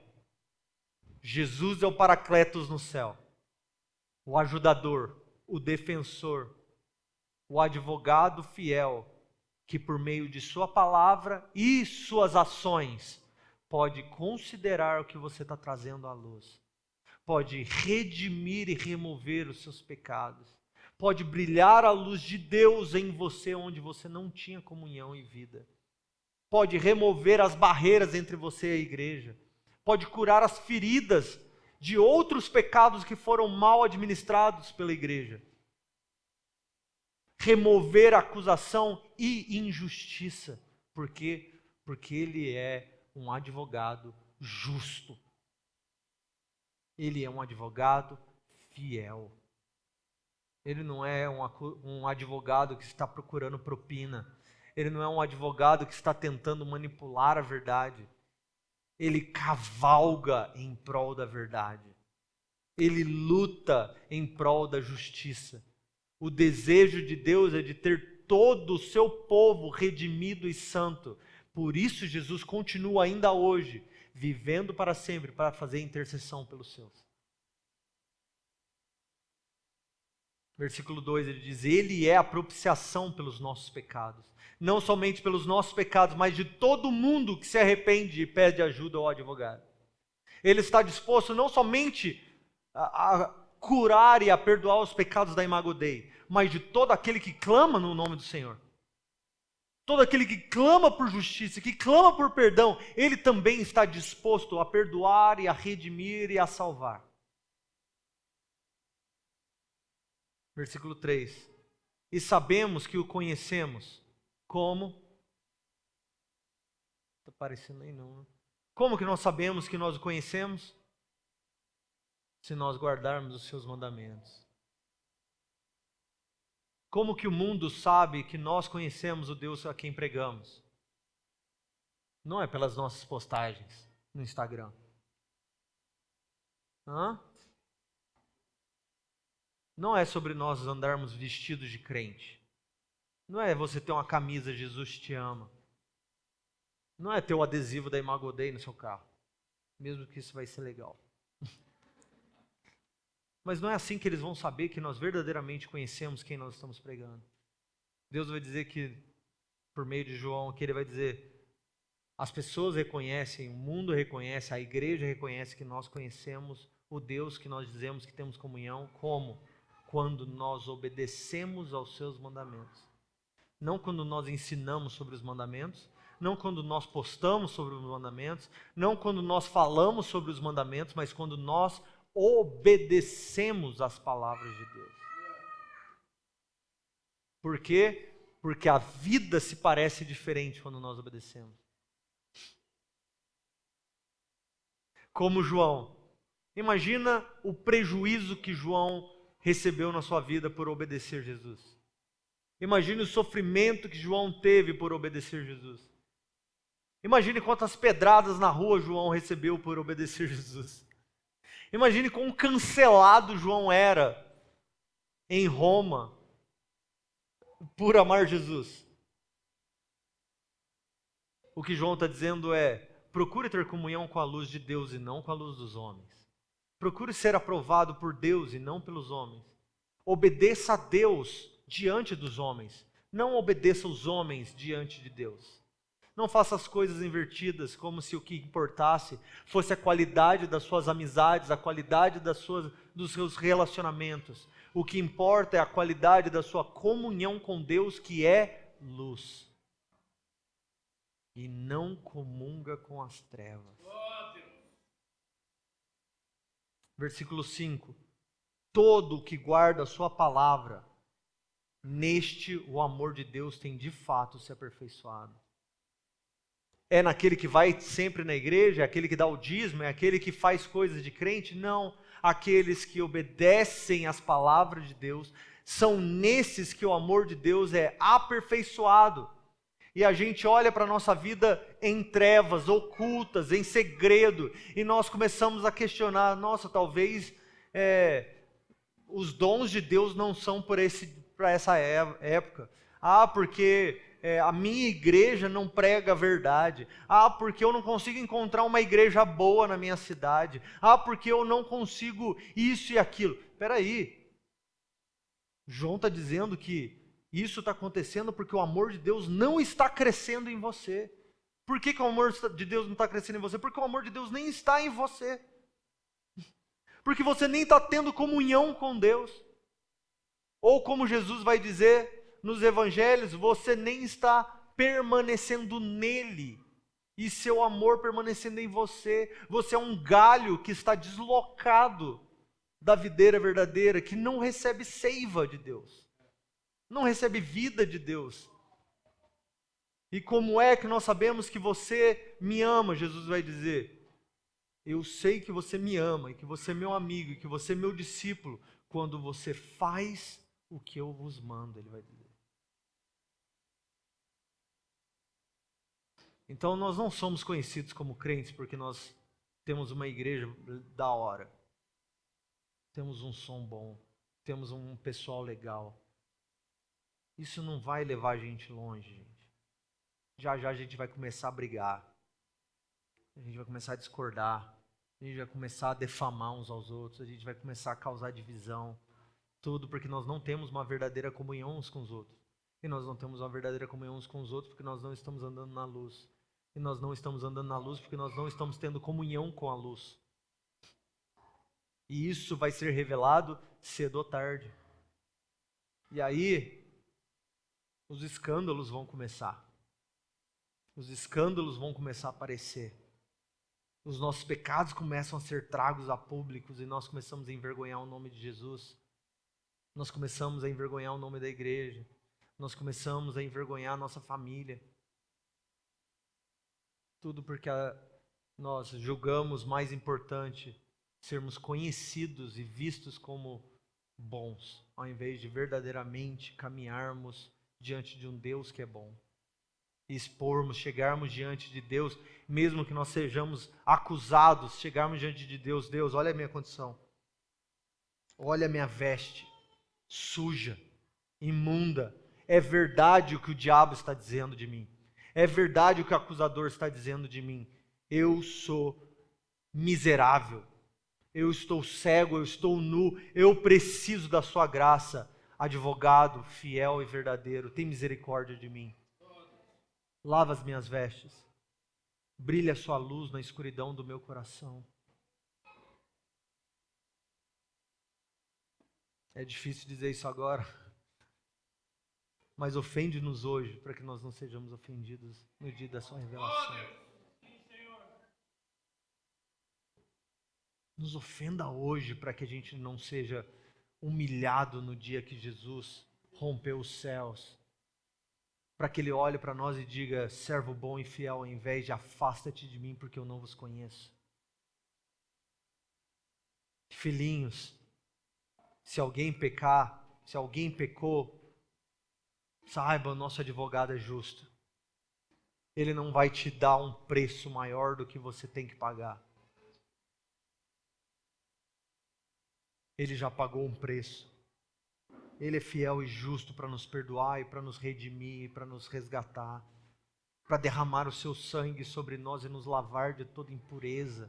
Jesus é o Paracletos no céu. O ajudador, o defensor, o advogado fiel, que por meio de sua palavra e suas ações, pode considerar o que você está trazendo à luz. Pode redimir e remover os seus pecados. Pode brilhar a luz de Deus em você onde você não tinha comunhão e vida. Pode remover as barreiras entre você e a igreja. Pode curar as feridas de outros pecados que foram mal administrados pela igreja. Remover a acusação e injustiça. Por quê? Porque Ele é um advogado justo. Ele é um advogado fiel. Ele não é um advogado que está procurando propina. Ele não é um advogado que está tentando manipular a verdade. Ele cavalga em prol da verdade. Ele luta em prol da justiça. O desejo de Deus é de ter todo o seu povo redimido e santo. Por isso Jesus continua ainda hoje, vivendo para sempre, para fazer intercessão pelos seus. Versículo 2, ele diz: Ele é a propiciação pelos nossos pecados. Não somente pelos nossos pecados, mas de todo mundo que se arrepende e pede ajuda ao advogado. Ele está disposto não somente a curar e a perdoar os pecados da Imago Dei, mas de todo aquele que clama no nome do Senhor. Todo aquele que clama por justiça, que clama por perdão, ele também está disposto a perdoar e a redimir e a salvar. Versículo 3. E sabemos que o conhecemos como... Está aparecendo aí não. Como que nós sabemos que nós o conhecemos? Se nós guardarmos os seus mandamentos. Como que o mundo sabe que nós conhecemos o Deus a quem pregamos? Não é pelas nossas postagens no Instagram. Não é sobre nós andarmos vestidos de crente. Não é você ter uma camisa Jesus te ama. Não é ter o adesivo da Imago Dei no seu carro. Mesmo que isso vai ser legal. Mas não é assim que eles vão saber que nós verdadeiramente conhecemos quem nós estamos pregando. Deus vai dizer que, por meio de João, que ele vai dizer, as pessoas reconhecem, o mundo reconhece, a igreja reconhece que nós conhecemos o Deus que nós dizemos que temos comunhão, como? Quando nós obedecemos aos seus mandamentos. Não quando nós ensinamos sobre os mandamentos, não quando nós postamos sobre os mandamentos, não quando nós falamos sobre os mandamentos, mas quando nós obedecemos às palavras de Deus. Por quê? Porque a vida se parece diferente quando nós obedecemos. como João. Imagina o prejuízo que João recebeu na sua vida por obedecer Jesus. Imagine o sofrimento que João teve por obedecer Jesus. Imagine quantas pedradas na rua João recebeu por obedecer Jesus. Imagine quão cancelado João era em Roma por amar Jesus. O que João está dizendo é: procure ter comunhão com a luz de Deus e não com a luz dos homens. Procure ser aprovado por Deus e não pelos homens. Obedeça a Deus diante dos homens. Não obedeça os homens diante de Deus. Não faça as coisas invertidas, como se o que importasse fosse a qualidade das suas amizades, a qualidade dos seus relacionamentos. O que importa é a qualidade da sua comunhão com Deus, que é luz. E não comunga com as trevas. Versículo 5. Todo o que guarda a sua palavra, neste o amor de Deus tem de fato se aperfeiçoado. É naquele que vai sempre na igreja, é aquele que dá o dízimo, é aquele que faz coisas de crente? Não. Aqueles que obedecem às palavras de Deus, são nesses que o amor de Deus é aperfeiçoado. E a gente olha para a nossa vida em trevas, ocultas, em segredo, e nós começamos a questionar: nossa, talvez os dons de Deus não são para essa época. Porque a minha igreja não prega a verdade. Porque eu não consigo encontrar uma igreja boa na minha cidade. Porque eu não consigo isso e aquilo. Espera aí. João está dizendo que isso está acontecendo porque o amor de Deus não está crescendo em você. Por que o amor de Deus não está crescendo em você? Porque o amor de Deus nem está em você. Porque você nem está tendo comunhão com Deus. Ou como Jesus vai dizer nos evangelhos, você nem está permanecendo nele. E seu amor permanecendo em você. Você é um galho que está deslocado da videira verdadeira, que não recebe seiva de Deus. Não recebe vida de Deus. E como é que nós sabemos que você me ama? Jesus vai dizer: eu sei que você me ama, e que você é meu amigo, e que você é meu discípulo, quando você faz o que eu vos mando, ele vai dizer. Então nós não somos conhecidos como crentes porque nós temos uma igreja da hora, temos um som bom, temos um pessoal legal. Isso não vai levar a gente longe, gente. Já já a gente vai começar a brigar, a gente vai começar a discordar, a gente vai começar a defamar uns aos outros, a gente vai começar a causar divisão. Tudo porque nós não temos uma verdadeira comunhão uns com os outros. E nós não temos uma verdadeira comunhão uns com os outros porque nós não estamos andando na luz. E nós não estamos andando na luz porque nós não estamos tendo comunhão com a luz. E isso vai ser revelado cedo ou tarde. E aí, os escândalos vão começar. Os escândalos vão começar a aparecer. Os nossos pecados começam a ser tragos a públicos e nós começamos a envergonhar o nome de Jesus. Nós começamos a envergonhar o nome da igreja. Nós começamos a envergonhar a nossa família. Tudo porque nós julgamos mais importante sermos conhecidos e vistos como bons, ao invés de verdadeiramente caminharmos diante de um Deus que é bom. E expormos, chegarmos diante de Deus, mesmo que nós sejamos acusados, chegarmos diante de Deus: Deus, olha a minha condição. Olha a minha veste. Suja, imunda. É verdade o que o diabo está dizendo de mim. É verdade o que o acusador está dizendo de mim. Eu sou miserável. Eu estou cego, eu estou nu. Eu preciso da sua graça. Advogado, fiel e verdadeiro, tem misericórdia de mim. Lava as minhas vestes. Brilha a sua luz na escuridão do meu coração. É difícil dizer isso agora, mas ofende-nos hoje, para que nós não sejamos ofendidos no dia da sua revelação. Nos ofenda hoje, para que a gente não seja humilhado no dia que Jesus rompeu os céus. Para que Ele olhe para nós e diga: servo bom e fiel, ao invés de afasta-te de mim, porque eu não vos conheço. Filhinhos, se alguém pecar, se alguém pecou, saiba, o nosso advogado é justo. Ele não vai te dar um preço maior do que você tem que pagar. Ele já pagou um preço. Ele é fiel e justo para nos perdoar e para nos redimir, para nos resgatar, para derramar o seu sangue sobre nós e nos lavar de toda impureza.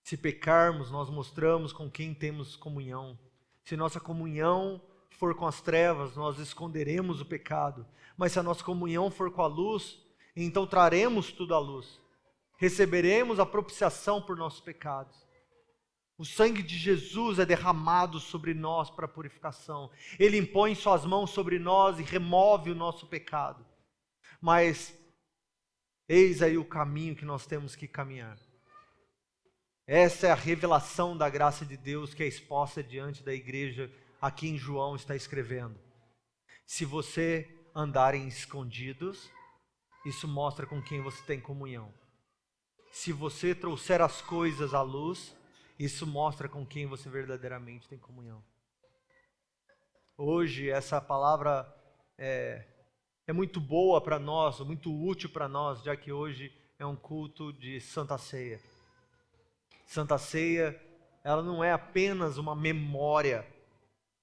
Se pecarmos, nós mostramos com quem temos comunhão. Se nossa comunhão for com as trevas, nós esconderemos o pecado. Mas se a nossa comunhão for com a luz, então traremos tudo à luz. Receberemos a propiciação por nossos pecados. O sangue de Jesus é derramado sobre nós para purificação. Ele impõe suas mãos sobre nós e remove o nosso pecado. Mas eis aí o caminho que nós temos que caminhar. Essa é a revelação da graça de Deus que é exposta diante da igreja a quem João está escrevendo. Se você andar em escondidos, isso mostra com quem você tem comunhão. Se você trouxer as coisas à luz, isso mostra com quem você verdadeiramente tem comunhão. Hoje essa palavra é muito boa para nós, muito útil para nós, já que hoje é um culto de Santa Ceia. Santa Ceia, ela não é apenas uma memória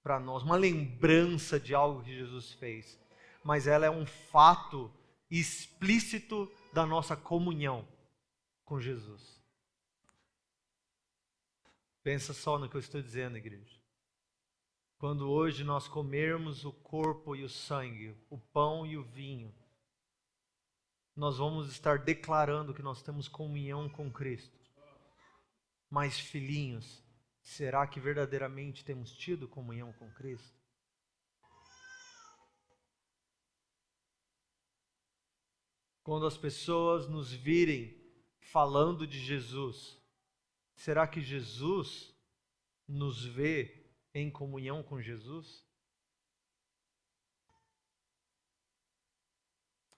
para nós, uma lembrança de algo que Jesus fez, mas ela é um fato explícito da nossa comunhão com Jesus. Pensa só no que eu estou dizendo, igreja. Quando hoje nós comermos o corpo e o sangue, o pão e o vinho, nós vamos estar declarando que nós temos comunhão com Cristo. Mas, filhinhos, será que verdadeiramente temos tido comunhão com Cristo? Quando as pessoas nos virem falando de Jesus, será que Jesus nos vê em comunhão com Jesus?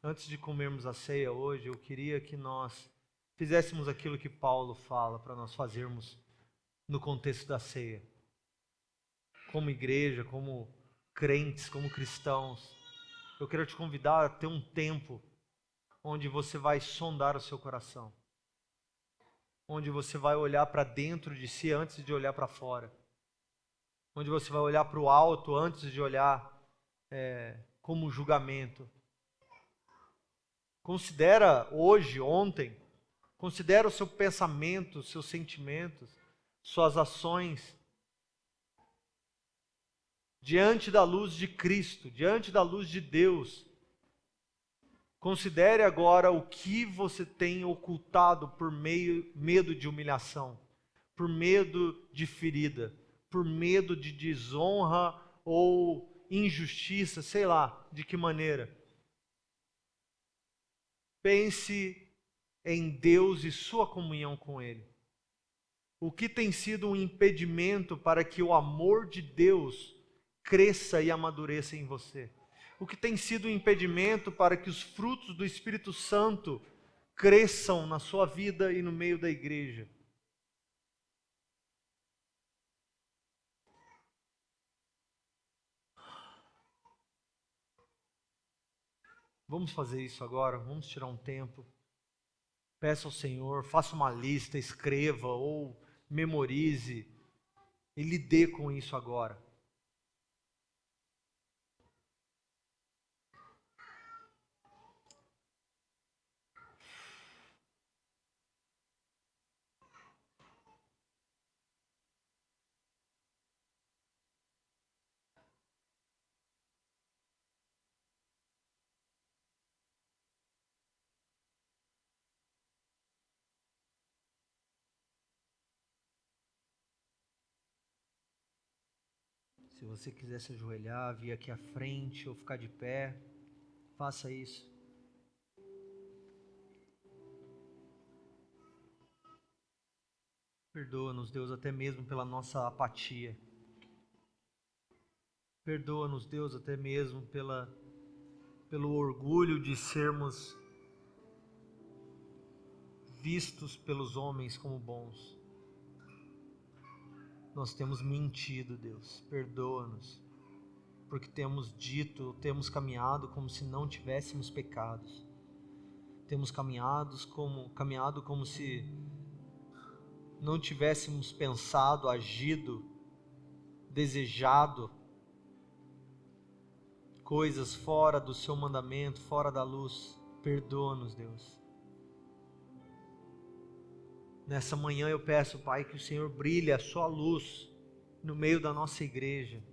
Antes de comermos a ceia hoje, eu queria que nós fizéssemos aquilo que Paulo fala para nós fazermos no contexto da ceia. Como igreja, como crentes, como cristãos, eu quero te convidar a ter um tempo onde você vai sondar o seu coração, onde você vai olhar para dentro de si antes de olhar para fora, onde você vai olhar para o alto antes de olhar como julgamento. Considera hoje, ontem, considera o seu pensamento, seus sentimentos, suas ações diante da luz de Cristo, diante da luz de Deus. Considere agora o que você tem ocultado por medo de humilhação, por medo de ferida, por medo de desonra ou injustiça, sei lá, de que maneira. Pense em Deus e sua comunhão com Ele. O que tem sido um impedimento para que o amor de Deus cresça e amadureça em você? O que tem sido um impedimento para que os frutos do Espírito Santo cresçam na sua vida e no meio da igreja? Vamos fazer isso agora, vamos tirar um tempo. Peça ao Senhor, faça uma lista, escreva ou memorize e lide com isso agora. Se você quiser se ajoelhar, vir aqui à frente ou ficar de pé, faça isso. Perdoa-nos, Deus, até mesmo pela nossa apatia. Perdoa-nos, Deus, até mesmo pelo orgulho de sermos vistos pelos homens como bons. nós temos mentido, Deus. Perdoa-nos, porque temos dito, temos caminhado como se não tivéssemos pecados. Temos caminhado como se não tivéssemos pensado, agido, desejado coisas fora do seu mandamento, fora da luz. Perdoa-nos, Deus. Nessa manhã eu peço, Pai, que o Senhor brilhe a sua luz no meio da nossa igreja.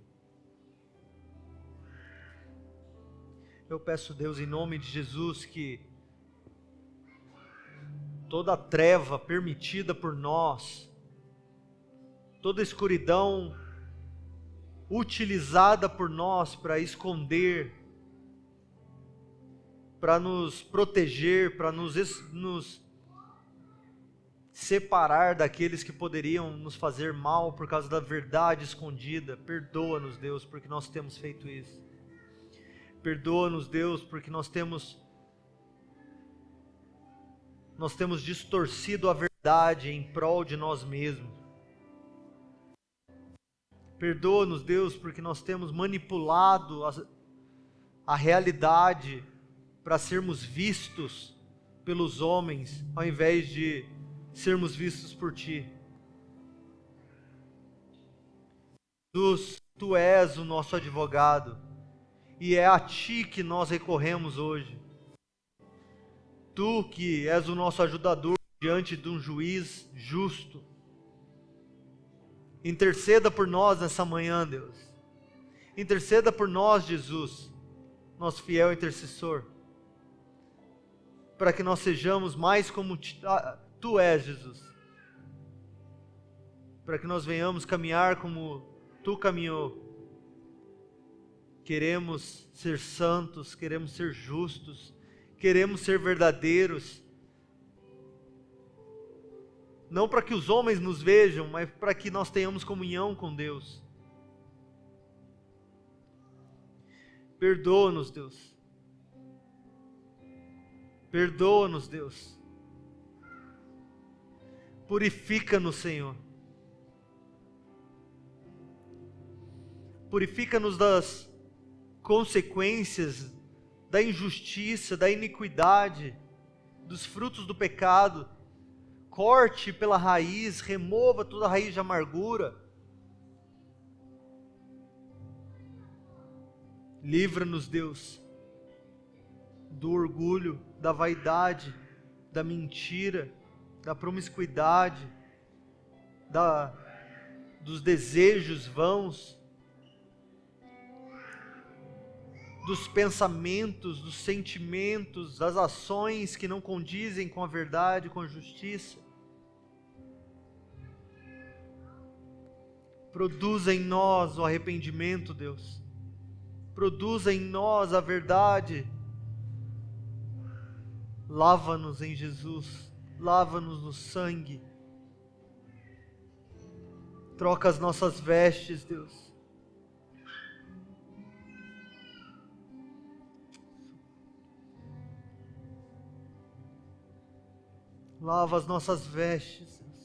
Eu peço, Deus, em nome de Jesus, que toda treva permitida por nós, toda escuridão utilizada por nós para esconder, para nos proteger, para nos separar daqueles que poderiam nos fazer mal por causa da verdade escondida. Perdoa-nos, Deus, porque nós temos feito isso. Perdoa-nos, Deus, porque nós temos distorcido a verdade em prol de nós mesmos. Perdoa-nos, Deus, porque nós temos manipulado a realidade para sermos vistos pelos homens, ao invés de sermos vistos por Ti. Jesus, Tu és o nosso advogado, e é a Ti que nós recorremos hoje. Tu que és o nosso ajudador diante de um juiz justo. Interceda por nós nessa manhã, Deus. Interceda por nós, Jesus, nosso fiel intercessor, para que nós sejamos mais como Tu és, Jesus. Para que nós venhamos caminhar como Tu caminhou. Queremos ser santos, queremos ser justos, queremos ser verdadeiros. Não para que os homens nos vejam, mas para que nós tenhamos comunhão com Deus. Perdoa-nos, Deus. Perdoa-nos, Deus. Purifica-nos, Senhor. Purifica-nos das consequências da injustiça, da iniquidade, dos frutos do pecado. Corte pela raiz, remova toda a raiz de amargura. Livra-nos, Deus, do orgulho, da vaidade, da mentira, da promiscuidade, dos desejos vãos, dos pensamentos, dos sentimentos, das ações que não condizem com a verdade, com a justiça. Produza em nós o arrependimento, Deus. Produza em nós a verdade. Lava-nos em Jesus. Lava-nos no sangue. Troca as nossas vestes, Deus. Lava as nossas vestes, Deus.